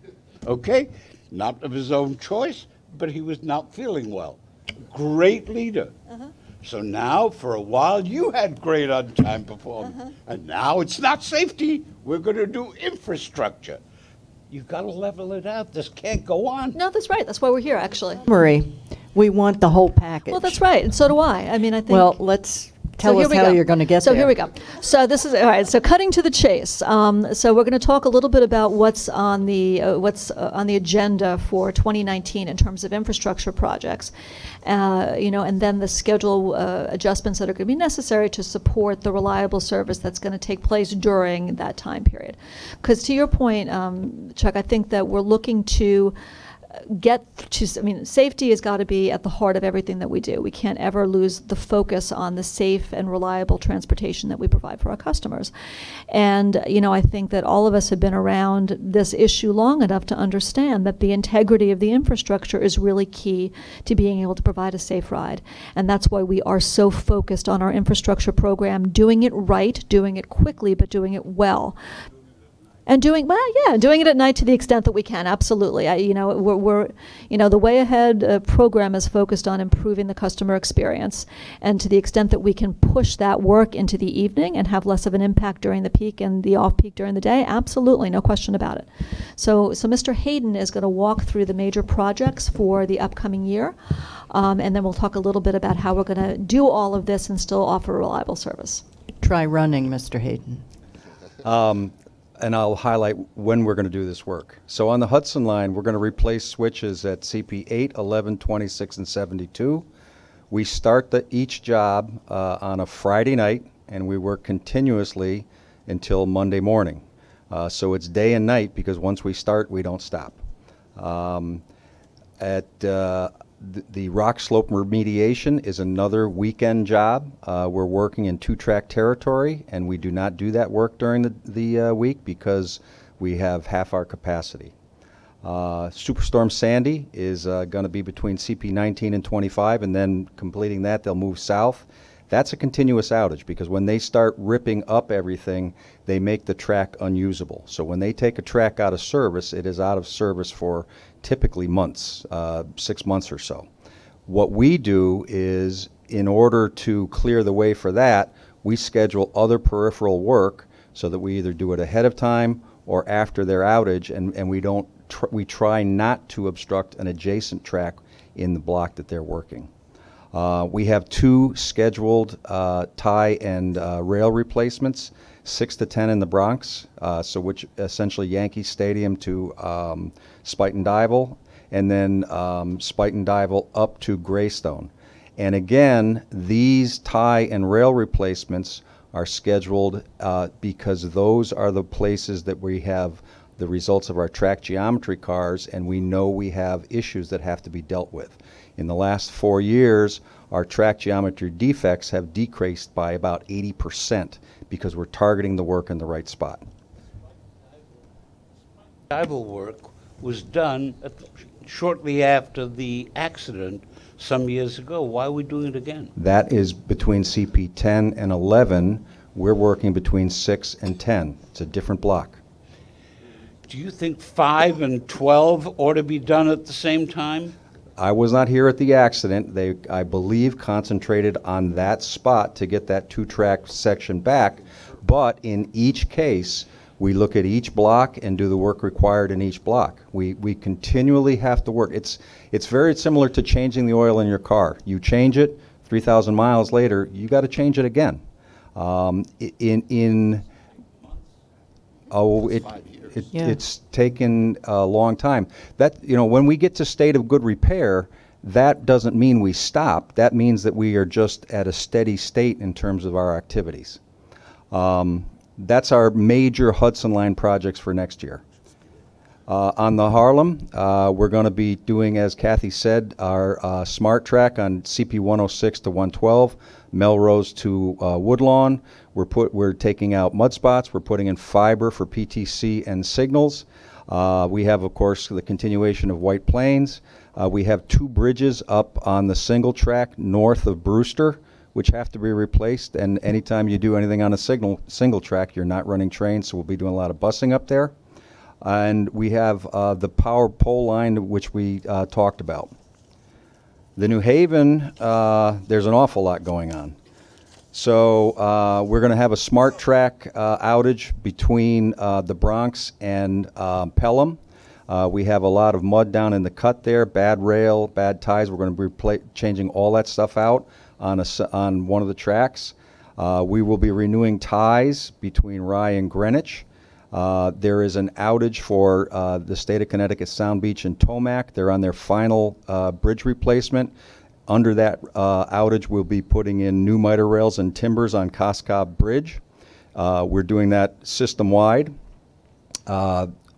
S8: Okay? Not of his own choice, but he was not feeling well. Great leader. So now, for a while, you had great on-time performance. And now it's not safety. We're going to do infrastructure. You've got to level it out. This can't go on.
S7: No, that's right. That's why we're here, actually.
S1: Marie, we want the whole package.
S7: Well, that's right, and so do I. I mean, I think.
S1: Well, let's tell us how you're going to get there.
S7: So here we go. So this is all right. So cutting to the chase. So we're going to talk a little bit about what's on the agenda for 2019 in terms of infrastructure projects, and then the schedule adjustments that are going to be necessary to support the reliable service that's going to take place during that time period. Because to your point, Chuck, I think that we're looking to safety has got to be at the heart of everything that we do. We can't ever lose the focus on the safe and reliable transportation that we provide for our customers. And, I think that all of us have been around this issue long enough to understand that the integrity of the infrastructure is really key to being able to provide a safe ride. And that's why we are so focused on our infrastructure program, doing it right, doing it quickly, but doing it well. And doing it at night to the extent that we can. Absolutely. We're the Way Ahead program is focused on improving the customer experience, and to the extent that we can push that work into the evening and have less of an impact during the peak and the off-peak during the day, absolutely, no question about it. So Mr. Hayden is going to walk through the major projects for the upcoming year, and then we'll talk a little bit about how we're going to do all of this and still offer reliable service.
S1: Try running, Mr. Hayden.
S15: And I'll highlight when we're going to do this work. So on the Hudson Line, we're going to replace switches at CP 8, 11, 26, and 72. We start each job on a Friday night, and we work continuously until Monday morning. So it's day and night, because once we start, we don't stop. The rock slope remediation is another weekend job. We're working in two-track territory, and we do not do that work during the week because we have half our capacity. Superstorm Sandy is going to be between CP 19 and 25, and then completing that, they'll move south. That's a continuous outage, because when they start ripping up everything, they make the track unusable. So when they take a track out of service, it is out of service for typically months, 6 months or so. What we do is, in order to clear the way for that, we schedule other peripheral work so that we either do it ahead of time or after their outage, and we try not to obstruct an adjacent track in the block that they're working. We have 2 scheduled tie and rail replacements, 6 to 10 in the Bronx, which essentially Yankee Stadium to Spuyten Duyvil, and then Spuyten Duyvil up to Greystone. And again, these tie and rail replacements are scheduled because those are the places that we have the results of our track geometry cars, and we know we have issues that have to be dealt with. In the last 4 years, our track geometry defects have decreased by about 80% because we're targeting the work in the right spot.
S8: Duyvil work was done shortly after the accident some years ago. Why are we doing it again?
S15: That is between CP 10 and 11. We're working between 6 and 10. It's a different block.
S8: Do you think 5 and 12 ought to be done at the same time?
S15: I was not here at the accident. They, I believe, concentrated on that spot to get that 2-track section back. But in each case, we look at each block and do the work required in each block. We continually have to work. It's very similar to changing the oil in your car. You change it, 3,000 miles later, you got to change it again. It's taken a long time. That, when we get to state of good repair, that doesn't mean we stop. That means that we are just at a steady state in terms of our activities. That's our major Hudson Line projects for next year. On the Harlem, we're going to be doing, as Kathy said, our smart track on CP 106 to 112, Melrose to Woodlawn. We're taking out mud spots. We're putting in fiber for PTC and signals. We have, of course, the continuation of White Plains. We have 2 bridges up on the single track north of Brewster, which have to be replaced. And anytime you do anything on a single track, you're not running trains, so we'll be doing a lot of busing up there. And we have the power pole line, which we talked about. The New Haven, there's an awful lot going on. So we're going to have a smart track outage between the Bronx and Pelham. We have a lot of mud down in the cut there, bad rail, bad ties. We're going to be changing all that stuff out on one of the tracks. We will be renewing ties between Rye and Greenwich. There is an outage for the state of Connecticut Sound Beach and Tomac. They're on their final bridge replacement. Under that outage, we'll be putting in new miter rails and timbers on Coscob Bridge. We're doing that system-wide.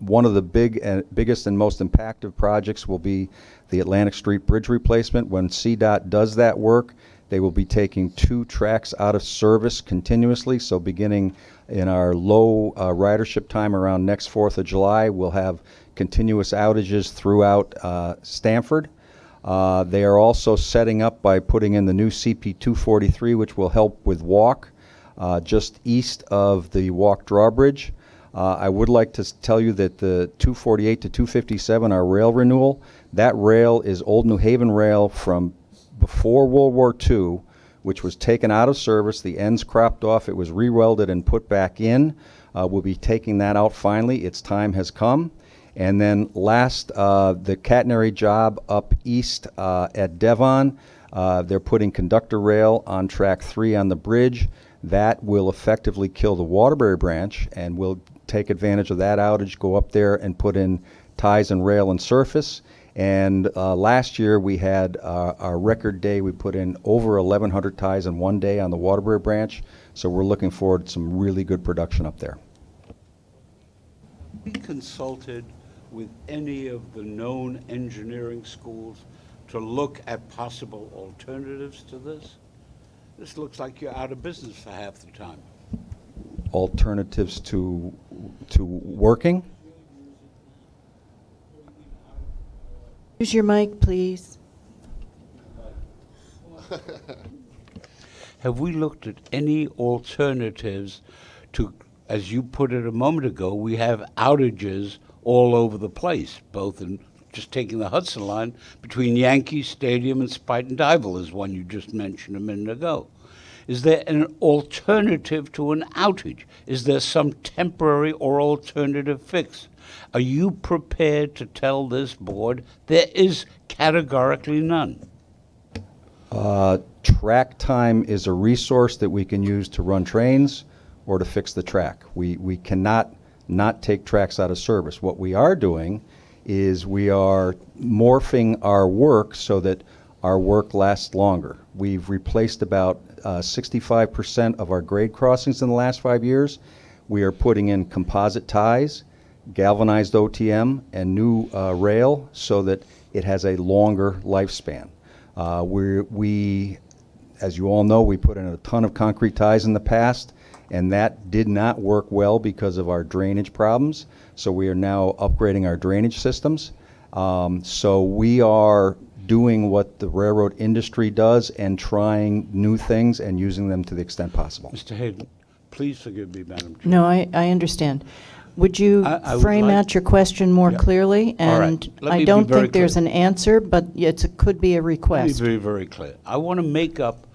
S15: one of the biggest and most impactful projects will be the Atlantic Street Bridge replacement. When CDOT does that work, they will be taking 2 tracks out of service continuously. So beginning in our low ridership time around next 4th of July, we'll have continuous outages throughout Stamford. They are also setting up by putting in the new CP 243, which will help with walk just east of the walk drawbridge. I would like to tell you that the 248 to 257, our rail renewal, that rail is Old New Haven rail from before World War II, which was taken out of service. The ends cropped off. It was re-welded and put back in. We'll be taking that out finally. Its time has come. And then last, the catenary job up east at Devon, they're putting conductor rail on track 3 on the bridge. That will effectively kill the Waterbury branch, and we'll take advantage of that outage, go up there and put in ties and rail and surface. And last year we had our record day. We put in over 1,100 ties in one day on the Waterbury branch. So we're looking forward to some really good production up there.
S8: We consulted with any of the known engineering schools to look at possible alternatives to this? This looks like you're out of business for half the time.
S15: Alternatives to working?
S1: Use your mic, please.
S8: Have we looked at any alternatives to, as you put it a moment ago, we have outages all over the place, both in just taking the Hudson line between Yankee Stadium and Spuyten Duyvil is one you just mentioned a minute ago. Is there an alternative to an outage? Is there some temporary or alternative fix? Are you prepared to tell this board there is categorically none?
S15: Track time is a resource that we can use to run trains or to fix the track. We cannot not take tracks out of service. What we are doing is we are morphing our work so that our work lasts longer. We've replaced about 65% of our grade crossings in the last 5 years. We are putting in composite ties, galvanized OTM, and new rail so that it has a longer lifespan. We, as you all know, we put in a ton of concrete ties in the past, and that did not work well because of our drainage problems. So we are now upgrading our drainage systems. So we are doing what the railroad industry does and trying new things and using them to the extent possible.
S8: Mr. Hayden, please forgive me, Madam Chair.
S1: No, I understand. Would you frame out your question more clearly? And I don't think there's an answer, but it could be a request.
S8: Let me be very clear. I want to make up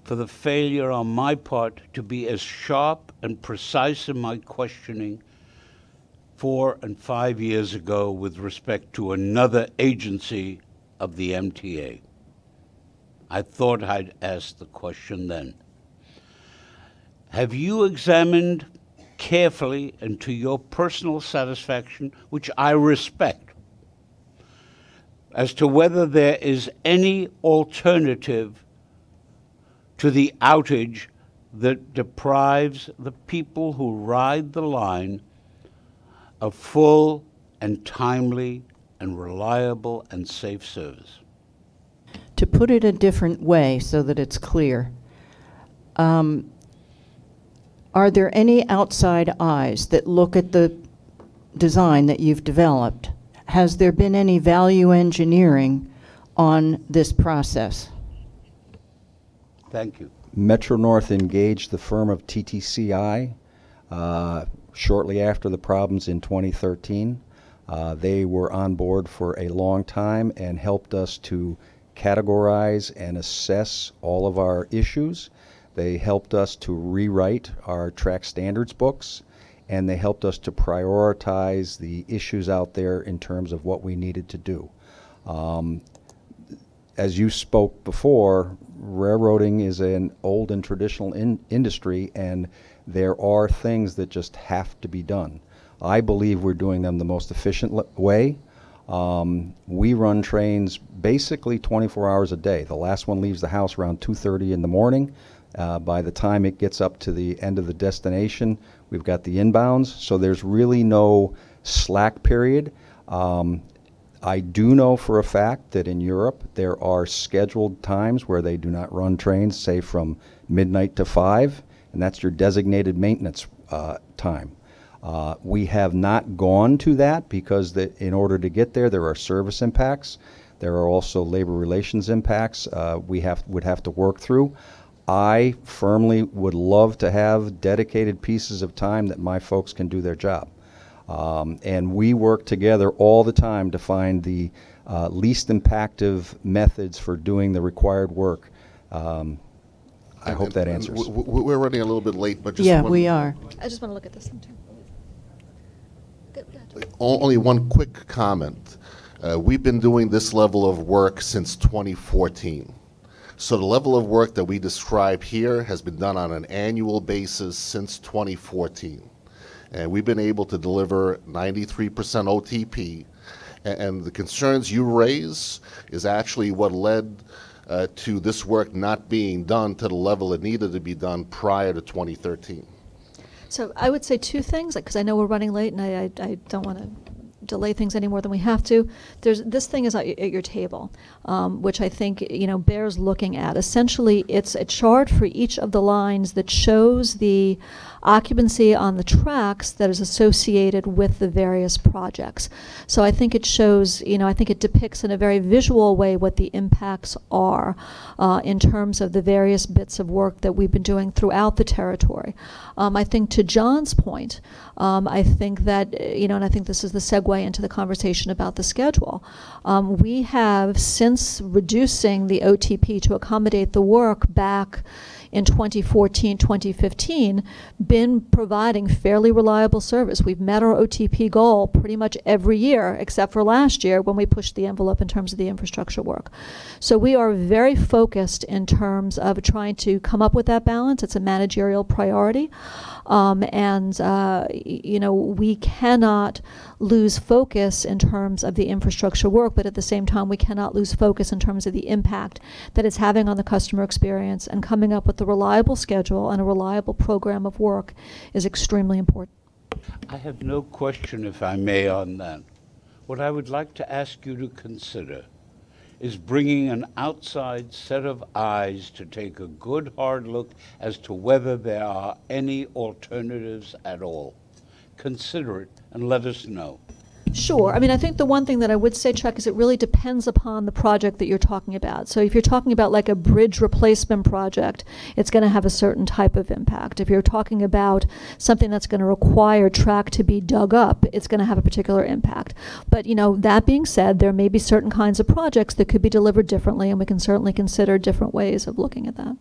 S8: for the failure on my part to be as sharp and precise in my questioning 4 and 5 years ago with respect to another agency of the MTA. I thought I'd ask the question then. Have you examined carefully and to your personal satisfaction, which I respect, as to whether there is any alternative to the outage that deprives the people who ride the line of full and timely and reliable and safe service?
S1: To put it a different way so that it's clear, are there any outside eyes that look at the design that you've developed? Has there been any value engineering on this process?
S8: Thank you.
S15: Metro-North engaged the firm of TTCI shortly after the problems in 2013. They were on board for a long time and helped us to categorize and assess all of our issues. They helped us to rewrite our track standards books, and they helped us to prioritize the issues out there in terms of what we needed to do. As you spoke before, railroading is an old and traditional industry, and there are things that just have to be done. I believe we're doing them the most efficient way. We run trains basically 24 hours a day. The last one leaves the house around 2:30 in the morning. By the time it gets up to the end of the destination, we've got the inbounds. So there's really no slack period. I do know for a fact that in Europe there are scheduled times where they do not run trains, say from midnight to 5, and that's your designated maintenance time. We have not gone to that because in order to get there, there are service impacts. There are also labor relations impacts we would have to work through. I firmly would love to have dedicated pieces of time that my folks can do their job. And we work together all the time to find the least impactive methods for doing the required work. I hope that answers.
S13: We're running a little bit late, but just
S1: we are.
S7: I just want to look at this one too.
S13: Only one quick comment. We've been doing this level of work since 2014. So the level of work that we describe here has been done on an annual basis since 2014. And we've been able to deliver 93% OTP. And the concerns you raise is actually what led to this work not being done to the level it needed to be done prior to 2013.
S7: So I would say two things, because I know we're running late and I don't want to delay things any more than we have to. This thing is at your table, which I think bears looking at. Essentially, it's a chart for each of the lines that shows the occupancy on the tracks that is associated with the various projects. So I think it shows, I think it depicts in a very visual way what the impacts are in terms of the various bits of work that we've been doing throughout the territory. I think to John's point, I think that, and I think this is the segue into the conversation about the schedule. We have, since reducing the OTP to accommodate the work back in 2014, 2015, been providing fairly reliable service. We've met our OTP goal pretty much every year, except for last year when we pushed the envelope in terms of the infrastructure work. So we are very focused in terms of trying to come up with that balance. It's a managerial priority. We cannot lose focus in terms of the infrastructure work, but at the same time, we cannot lose focus in terms of the impact that it's having on the customer experience, and coming up with a reliable schedule and a reliable program of work is extremely important.
S8: I have no question, if I may, on that. What I would like to ask you to consider is bringing an outside set of eyes to take a good hard look as to whether there are any alternatives at all. Consider it and let us know.
S7: Sure. I mean, I think the one thing that I would say, Chuck, is it really depends upon the project that you're talking about. So if you're talking about like a bridge replacement project, it's going to have a certain type of impact. If you're talking about something that's going to require track to be dug up, it's going to have a particular impact. But, that being said, there may be certain kinds of projects that could be delivered differently, and we can certainly consider different ways of looking at that.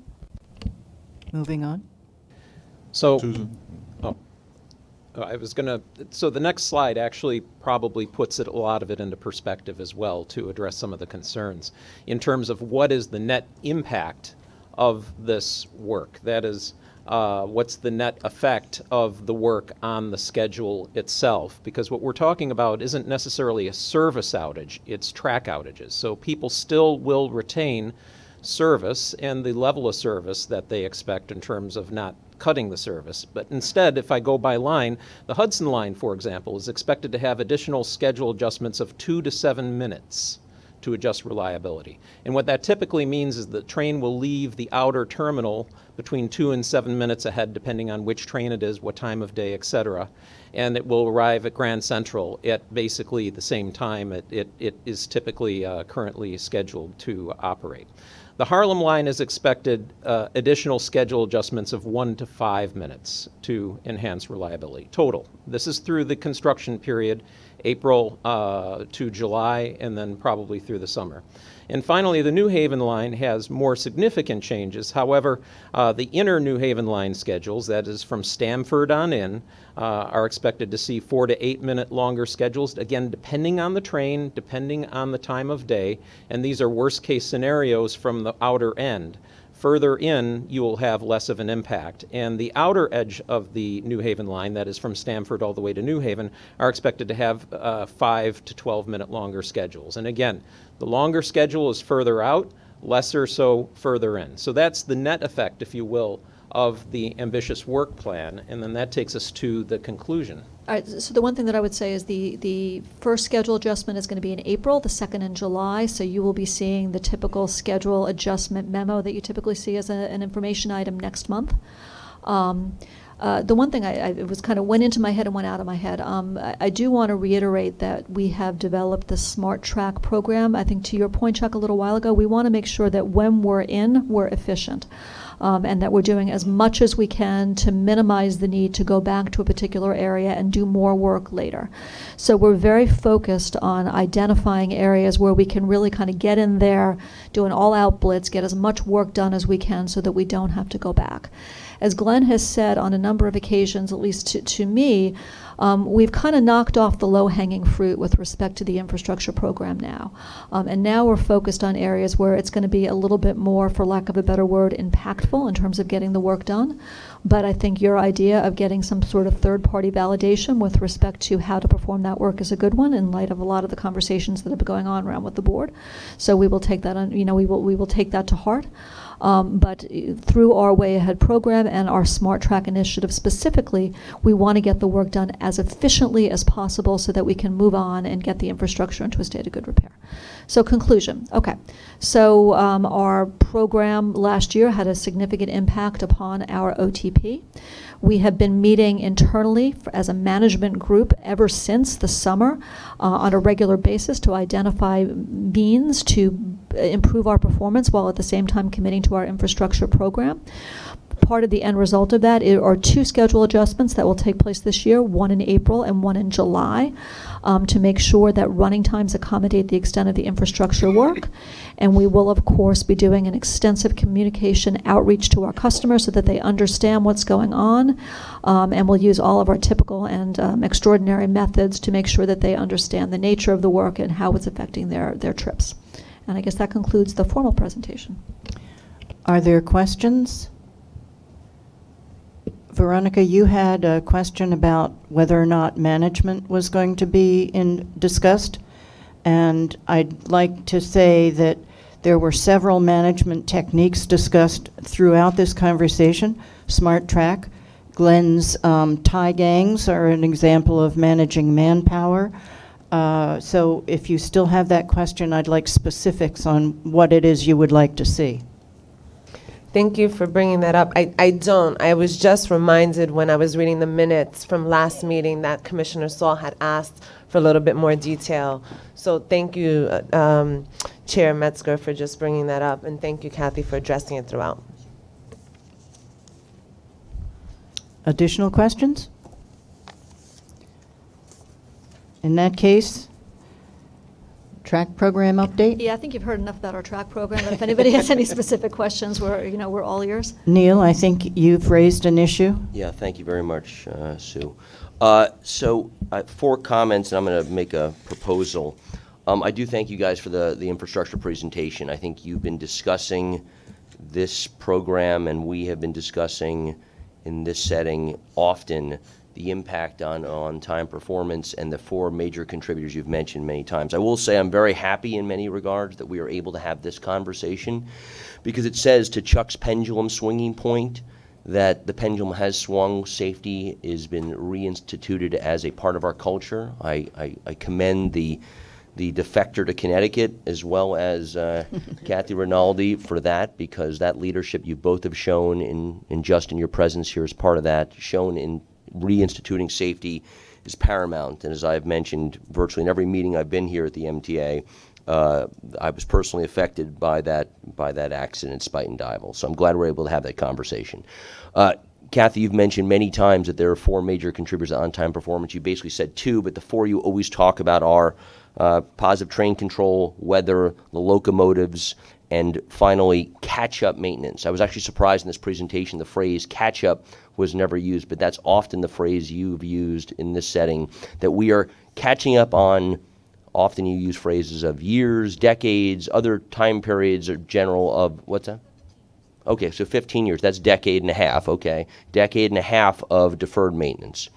S1: Moving on.
S14: So, so the next slide actually probably puts a lot of it into perspective as well, to address some of the concerns in terms of what is the net impact of this work. That is, what's the net effect of the work on the schedule itself? Because what we're talking about isn't necessarily a service outage, it's track outages. So people still will retain service and the level of service that they expect in terms of not cutting the service. But instead, if I go by line, the Hudson line, for example, is expected to have additional schedule adjustments of 2 to 7 minutes to adjust reliability. And what that typically means is the train will leave the outer terminal between 2 and 7 minutes ahead, depending on which train it is, what time of day, etc. And it will arrive at Grand Central at basically the same time it is typically currently scheduled to operate. The Harlem line is expected additional schedule adjustments of 1 to 5 minutes to enhance reliability total. This is through the construction period, April to July, and then probably through the summer. And finally, the New Haven line has more significant changes. However, the inner New Haven line schedules, that is from Stamford on in, are expected to see 4 to 8 minute longer schedules, again, depending on the train, depending on the time of day, and these are worst case scenarios from the outer end. Further in, you will have less of an impact. And the outer edge of the New Haven line, that is from Stamford all the way to New Haven, are expected to have 5 to 12 minute longer schedules. And again, the longer schedule is further out, lesser so further in. So that's the net effect, if you will, of the ambitious work plan, and then that takes us to the conclusion.
S7: All right, so the one thing that I would say is the first schedule adjustment is going to be in April, the second in July, so you will be seeing the typical schedule adjustment memo that you typically see as an information item next month. The one thing it was kind of went into my head and went out of my head. I do want to reiterate that we have developed the Smart Track program. I think to your point, Chuck, a little while ago, we want to make sure that when we're in, we're efficient. And that we're doing as much as we can to minimize the need to go back to a particular area and do more work later. So we're very focused on identifying areas where we can really kind of get in there, do an all-out blitz, get as much work done as we can so that we don't have to go back. As Glenn has said on a number of occasions, at least to me, we've kind of knocked off the low-hanging fruit with respect to the infrastructure program now. And now we're focused on areas where it's going to be a little bit more, for lack of a better word, impactful in terms of getting the work done. But I think your idea of getting some sort of third-party validation with respect to how to perform that work is a good one in light of a lot of the conversations that have been going on around with the board. So we will take that on, we will take that to heart. But through our Way Ahead program and our Smart Track initiative specifically, we want to get the work done as efficiently as possible so that we can move on and get the infrastructure into a state of good repair. So conclusion, okay. So our program last year had a significant impact upon our OTP. We have been meeting internally as a management group ever since the summer on a regular basis to identify means to improve our performance while at the same time committing to our infrastructure program. Part of the end result of that are two schedule adjustments that will take place this year, one in April and one in July, to make sure that running times accommodate the extent of the infrastructure work. And we will, of course, be doing an extensive communication outreach to our customers so that they understand what's going on. And we'll use all of our typical and extraordinary methods to make sure that they understand the nature of the work and how it's affecting their trips. And I guess that concludes the formal presentation.
S1: Are there questions? Veronica, you had a question about whether or not management was going to be discussed. And I'd like to say that there were several management techniques discussed throughout this conversation. Smart Track, Glenn's tie gangs are an example of managing manpower. So if you still have that question, I'd like specifics on what it is you would like to see.
S16: Thank you for bringing that up. I don't. I was just reminded when I was reading the minutes from last meeting that Commissioner Saul had asked for a little bit more detail. So thank you, Chair Metzger, for just bringing that up, and thank you, Kathy, for addressing it throughout.
S1: Additional questions? In that case, track program update?
S7: Yeah, I think you've heard enough about our track program, but if anybody has any specific questions, we're all ears.
S1: Neil, I think you've raised an issue.
S9: Yeah, thank you very much, Sue. So 4 comments, and I'm going to make a proposal. I do thank you guys for the infrastructure presentation. I think you've been discussing this program, and we have been discussing in this setting often the impact on on-time performance and the 4 major contributors you've mentioned many times. I will say I'm very happy in many regards that we are able to have this conversation, because it says, to Chuck's pendulum swinging point, that the pendulum has swung. Safety has been reinstituted as a part of our culture. I commend the defector to Connecticut as well as Kathy Rinaldi for that, because that leadership you both have shown in just in your presence here as part of that, shown in reinstituting safety, is paramount. And as I've mentioned, virtually in every meeting I've been here at the MTA, I was personally affected by that accident at Spuyten Duyvil. So I'm glad we're able to have that conversation. Kathy, you've mentioned many times that there are 4 major contributors to on-time performance. You basically said 2, but the 4 you always talk about are positive train control, weather, the locomotives, and finally, catch-up maintenance. I was actually surprised in this presentation the phrase catch-up was never used, but that's often the phrase you've used in this setting, that we are catching up on. Often you use phrases of years, decades, other time periods are general of, what's that? Okay, so 15 years, that's decade and a half, okay. Decade and a half of deferred maintenance.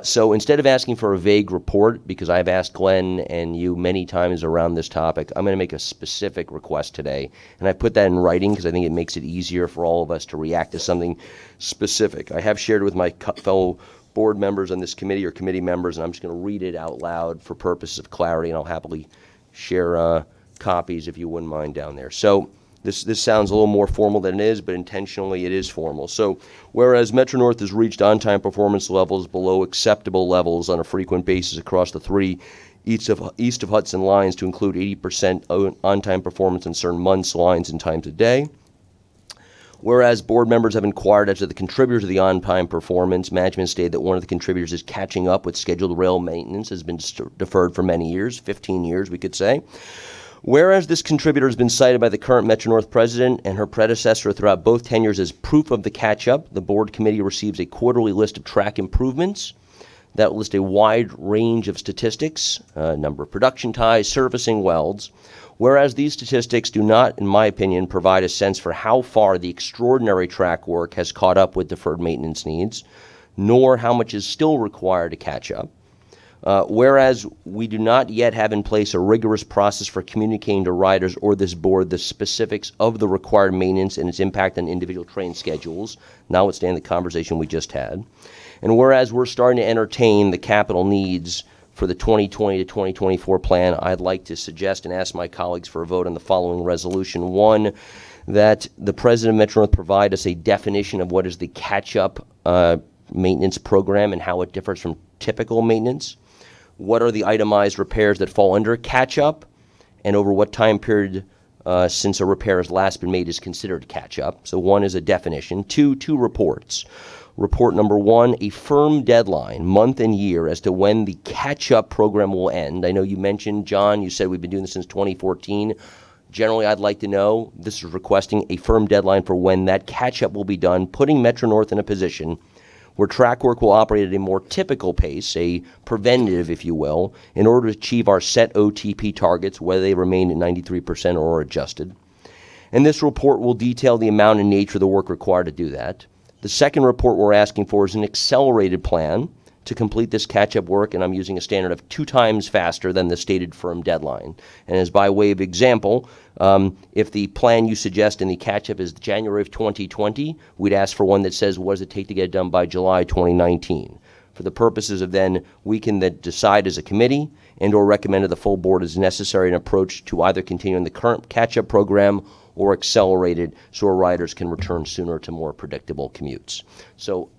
S9: So instead of asking for a vague report, because I've asked Glenn and you many times around this topic, I'm going to make a specific request today. And I put that in writing because I think it makes it easier for all of us to react to something specific. I have shared with my fellow board members on this committee or committee members, and I'm just going to read it out loud for purposes of clarity, and I'll happily share copies if you wouldn't mind down there. So this sounds a little more formal than it is, but intentionally it is formal. So whereas Metro-North has reached on-time performance levels below acceptable levels on a frequent basis across the three east of Hudson lines to include 80% on-time performance on certain months, lines, and times of day. Whereas board members have inquired as to the contributors of the on-time performance, management stated that one of the contributors is catching up with scheduled rail maintenance has been deferred for many years, 15 years we could say. Whereas this contributor has been cited by the current Metro-North president and her predecessor throughout both tenures as proof of the catch-up, the board committee receives a quarterly list of track improvements that list a wide range of statistics, number of production ties, servicing welds. Whereas these statistics do not, in my opinion, provide a sense for how far the extraordinary track work has caught up with deferred maintenance needs, nor how much is still required to catch up. Whereas we do not yet have in place a rigorous process for communicating to riders or this board the specifics of the required maintenance and its impact on individual train schedules, notwithstanding the conversation we just had. And whereas we're starting to entertain the capital needs for the 2020 to 2024 plan, I'd like to suggest and ask my colleagues for a vote on the following resolution. One, that the President of Metro-North provide us a definition of what is the catch-up maintenance program and how it differs from typical maintenance. What are the itemized repairs that fall under catch-up, and over what time period since a repair has last been made is considered catch-up. So one is a definition. Two reports. Report number one, a firm deadline, month and year, as to when the catch-up program will end. I know you mentioned, John, you said we've been doing this since 2014. Generally, I'd like to know, this is requesting a firm deadline for when that catch-up will be done, putting Metro-North in a position where track work will operate at a more typical pace, a preventative, if you will, in order to achieve our set OTP targets, whether they remain at 93% or are adjusted. And this report will detail the amount and nature of the work required to do that. The second report we're asking for is an accelerated plan to complete this catch-up work, and I'm using a standard of 2 times faster than the stated firm deadline. And as by way of example, if the plan you suggest in the catch-up is January of 2020, we'd ask for one that says, what does it take to get it done by July 2019? For the purposes of then, we can then decide as a committee and or recommend to the full board as necessary an approach to either continue in the current catch-up program or accelerate it so our riders can return sooner to more predictable commutes. So,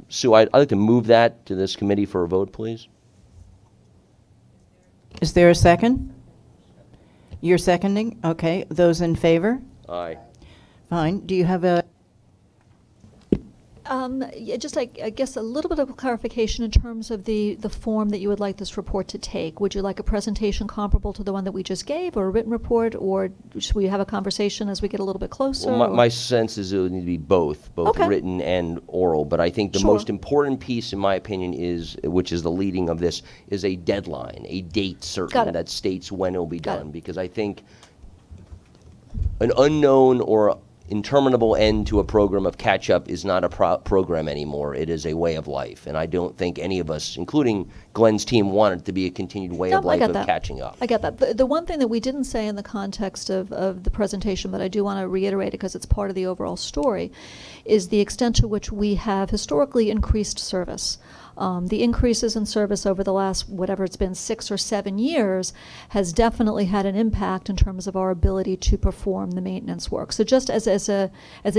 S9: Sue, I'd like to move that to this committee for a vote, please.
S1: Is there a second? You're seconding? Okay. Those in favor?
S9: Aye.
S1: Fine. Do you have a...
S7: Yeah, just I guess a little bit of clarification in terms of the form that you would like this report to take. Would you like a presentation comparable to the one that we just gave, or a written report, or should we have a conversation as we get a little bit closer?
S9: Well, my sense is it would need to be both okay. Written and oral. But I think the most important piece, in my opinion, is, which is the leading of this, is a deadline, a date certain that states when it will be done. Because I think an unknown or interminable end to a program of catch-up is not a program anymore. It is a way of life. And I don't think any of us, including Glenn's team, want it to be a continued way of life of catching up.
S7: I get that. The one thing that we didn't say in the context of the presentation, but I do want to reiterate it because it's part of the overall story, is the extent to which we have historically increased service. The increases in service over the last, whatever it's been, 6 or 7 years, has definitely had an impact in terms of our ability to perform the maintenance work. So just as a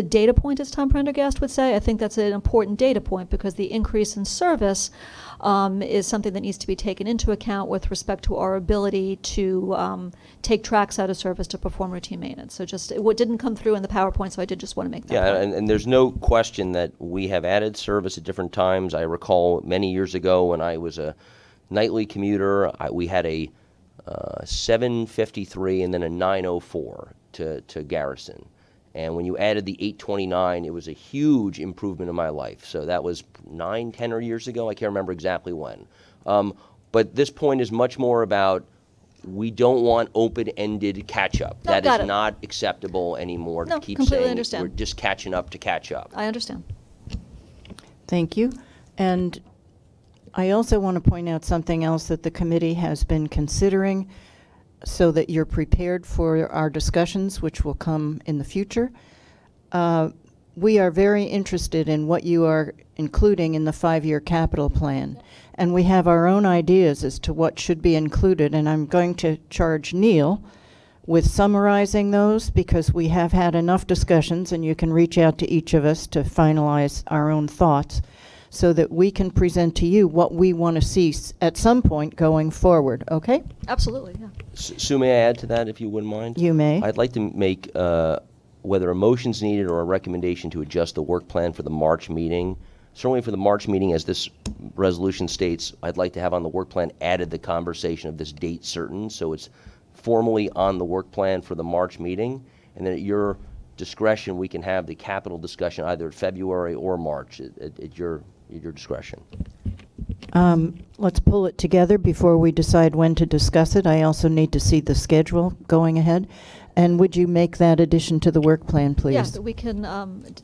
S7: data point, as Tom Prendergast would say, I think that's an important data point because the increase in service is something that needs to be taken into account with respect to our ability to take tracks out of service to perform routine maintenance. So just what didn't come through in the PowerPoint, so I did just want to make that point.
S9: And there's no question that we have added service at different times. I recall many years ago when I was a nightly commuter, we had a 7:53 and then a 9:04 to Garrison. And when you added the 8:29, it was a huge improvement in my life. So that was 9, 10 years ago. I can't remember exactly when. But this point is much more about we don't want open-ended catch-up.
S7: No,
S9: that is not acceptable anymore to keep saying we're just catching up to catch up.
S7: I understand.
S1: Thank you. And I also want to point out something else that the committee has been considering so that you're prepared for our discussions, which will come in the future. We are very interested in what you are including in the 5-year capital plan. And we have our own ideas as to what should be included. And I'm going to charge Neil with summarizing those because we have had enough discussions, and you can reach out to each of us to finalize our own thoughts so that we can present to you what we want to see at some point going forward, okay?
S7: Absolutely, yeah.
S9: Sue, may I add to that, if you wouldn't mind?
S1: You may.
S9: I'd like to make whether a motion's needed or a recommendation to adjust the work plan for the March meeting. Certainly for the March meeting, as this resolution states, I'd like to have on the work plan added the conversation of this date certain, so it's formally on the work plan for the March meeting, and then at your discretion, we can have the capital discussion either at February or March at your discretion.
S1: Let's pull it together before we decide when to discuss it. I also need to see the schedule going ahead. And would you make that addition to the work plan, please?
S7: Yeah, but we can,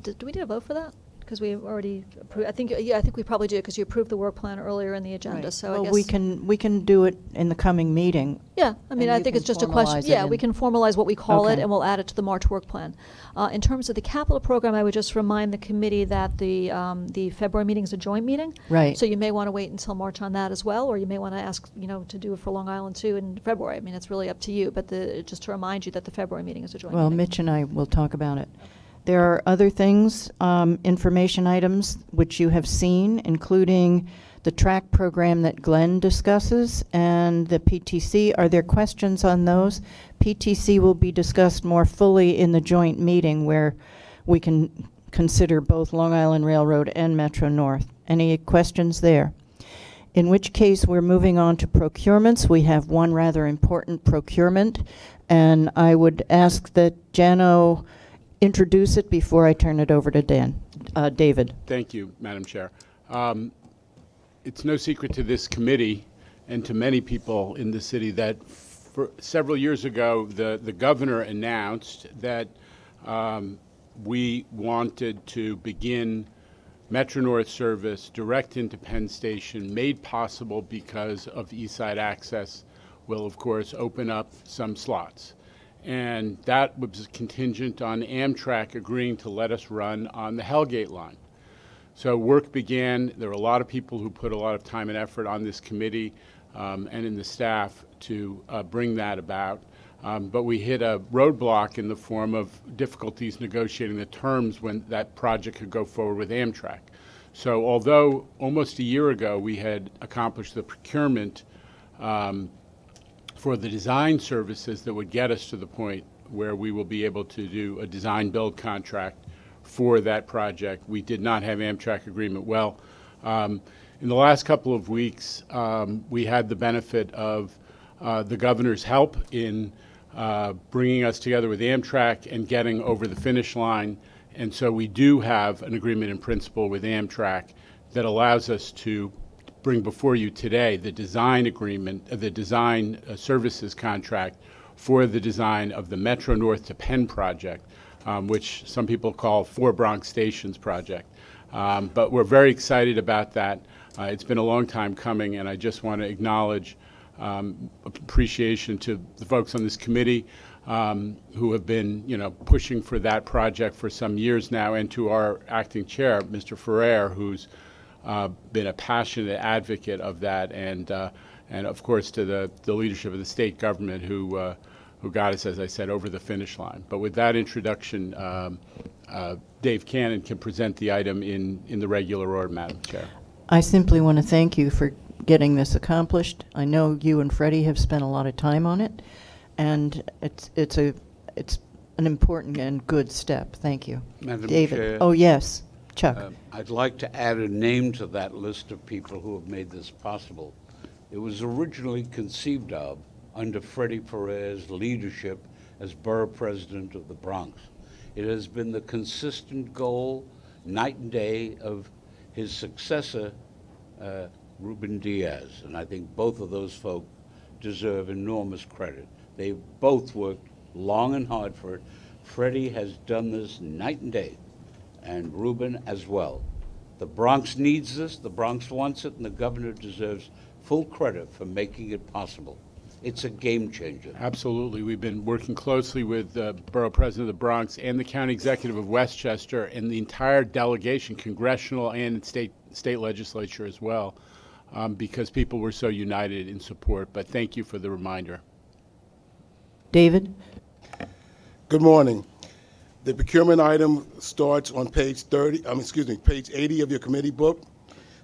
S7: do we need a vote for that? Because we already approved, I think we probably do, because you approved the work plan earlier in the agenda,
S1: Right.
S7: so
S1: well,
S7: I guess.
S1: we can do it in the coming meeting.
S7: Yeah, I mean, I think it's just a question. Yeah, we can formalize what we call it,
S1: Okay.
S7: and we'll add it to the March work plan. In terms of the capital program, I would just remind the committee that the February meeting is a joint meeting.
S1: Right.
S7: So you may want to wait until March on that as well, or you may want to ask, to do it for Long Island too in February. I mean, it's really up to you, but just to remind you that the February meeting is a joint
S1: Well,
S7: meeting.
S1: Mitch and I will talk about it. There are other things, information items, which you have seen, including the track program that Glenn discusses and the PTC. Are there questions on those? PTC will be discussed more fully in the joint meeting where we can consider both Long Island Railroad and Metro North. Any questions there? In which case, we're moving on to procurements. We have one rather important procurement, and I would ask that Jano introduce it before I turn it over to David.
S17: Thank you, Madam Chair. It's no secret to this committee and to many people in the city that several years ago, the governor announced that we wanted to begin Metro North service direct into Penn Station, made possible because of East Side Access will, of course, open up some slots. And that was contingent on Amtrak agreeing to let us run on the Hellgate line. So work began. There were a lot of people who put a lot of time and effort on this committee and in the staff to bring that about. But we hit a roadblock in the form of difficulties negotiating the terms when that project could go forward with Amtrak. So although almost a year ago we had accomplished the procurement for the design services that would get us to the point where we will be able to do a design build contract for that project, we did not have Amtrak agreement. Well, in the last couple of weeks, we had the benefit of the governor's help in bringing us together with Amtrak and getting over the finish line. And so we do have an agreement in principle with Amtrak that allows us to bring before you today the design agreement, the design services contract for the design of the Metro North to Penn project, which some people call 4 Bronx Stations project. But we're very excited about that. It's been a long time coming, and I just want to acknowledge appreciation to the folks on this committee who have been, pushing for that project for some years now, and to our acting chair, Mr. Ferrer, who's been a passionate advocate of that, and of course to the leadership of the state government who got us, as I said, over the finish line. But with that introduction, Dave Cannon can present the item in the regular order, Madam Chair. I
S1: simply want to thank you for getting this accomplished. I know you and Freddie have spent a lot of time on it, and it's an important and good step. Thank you.
S8: Madam
S1: David.
S8: Chair,
S1: Oh, yes. Chuck.
S8: I'd like to add a name to that list of people who have made this possible. It was originally conceived of under Freddie Perez's leadership as borough president of the Bronx. It has been the consistent goal, night and day, of his successor, Ruben Diaz, and I think both of those folk deserve enormous credit. They've both worked long and hard for it. Freddie has done this night and day, and Ruben as well. The Bronx needs this, the Bronx wants it, and the governor deserves full credit for making it possible. It's a game changer.
S17: Absolutely. We've been working closely with the Borough President of the Bronx and the County Executive of Westchester and the entire delegation, congressional and state legislature as well, because people were so united in support. But thank you for the reminder.
S1: David?
S18: Good morning. The procurement item starts on page 80 of your committee book.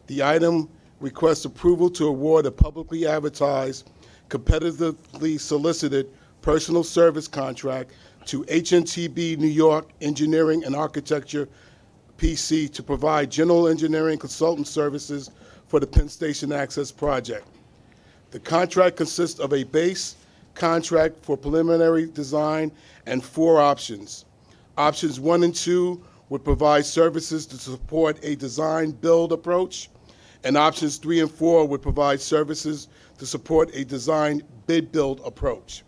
S18: The item requests approval to award a publicly advertised, competitively solicited personal service contract to HNTB New York Engineering and Architecture, PC, to provide general engineering consultant services for the Penn Station Access Project. The contract consists of a base contract for preliminary design and 4 options. Options 1 and 2 would provide services to support a design-build approach, and options 3 and 4 would provide services to support a design-bid-build approach.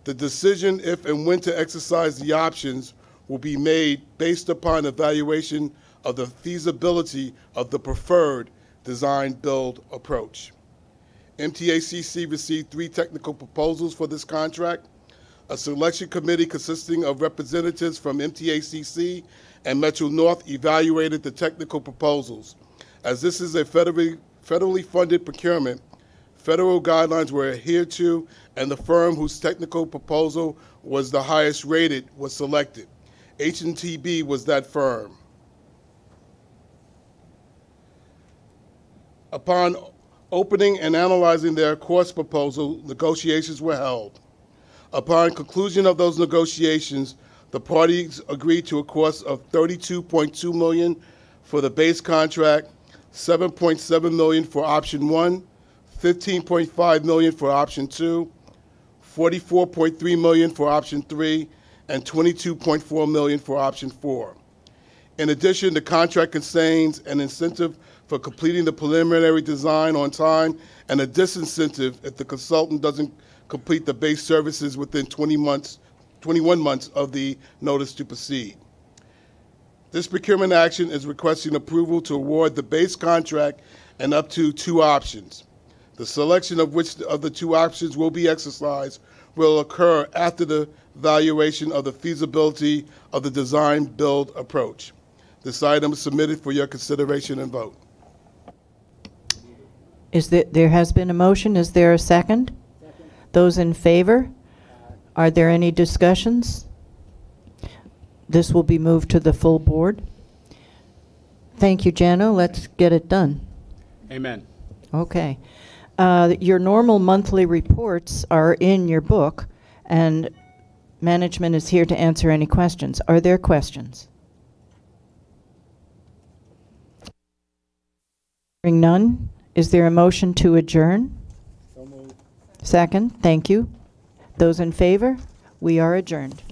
S18: The decision if and when to exercise the options will be made based upon evaluation of the feasibility of the preferred design-build approach. MTACC received 3 technical proposals for this contract. A selection committee consisting of representatives from MTACC and Metro North evaluated the technical proposals. As this is a federally funded procurement, federal guidelines were adhered to, and the firm whose technical proposal was the highest rated was selected. H&TB was that firm. Upon opening and analyzing their cost proposal, negotiations were held. Upon conclusion of those negotiations, the parties agreed to a cost of $32.2 million for the base contract, $7.7 million for option 1, $15.5 million for option 2, $44.3 million for option 3, and $22.4 million for option 4. In addition, the contract contains an incentive for completing the preliminary design on time and a disincentive if the consultant doesn't complete the base services within 21 months of the notice to proceed. This procurement action is requesting approval to award the base contract and up to 2 options. The selection of which of the 2 options will be exercised will occur after the evaluation of the feasibility of the design-build approach. This item is submitted for your consideration and vote.
S1: There has been a motion. Is there a second? Those in favor? Are there any discussions? This will be moved to the full board. Thank you, Jano. Let's get it done.
S17: Amen.
S1: Okay. Your normal monthly reports are in your book, and management is here to answer any questions. Are there questions? Hearing none, is there a motion to adjourn? So moved. Second, thank you. Those in favor? We are adjourned.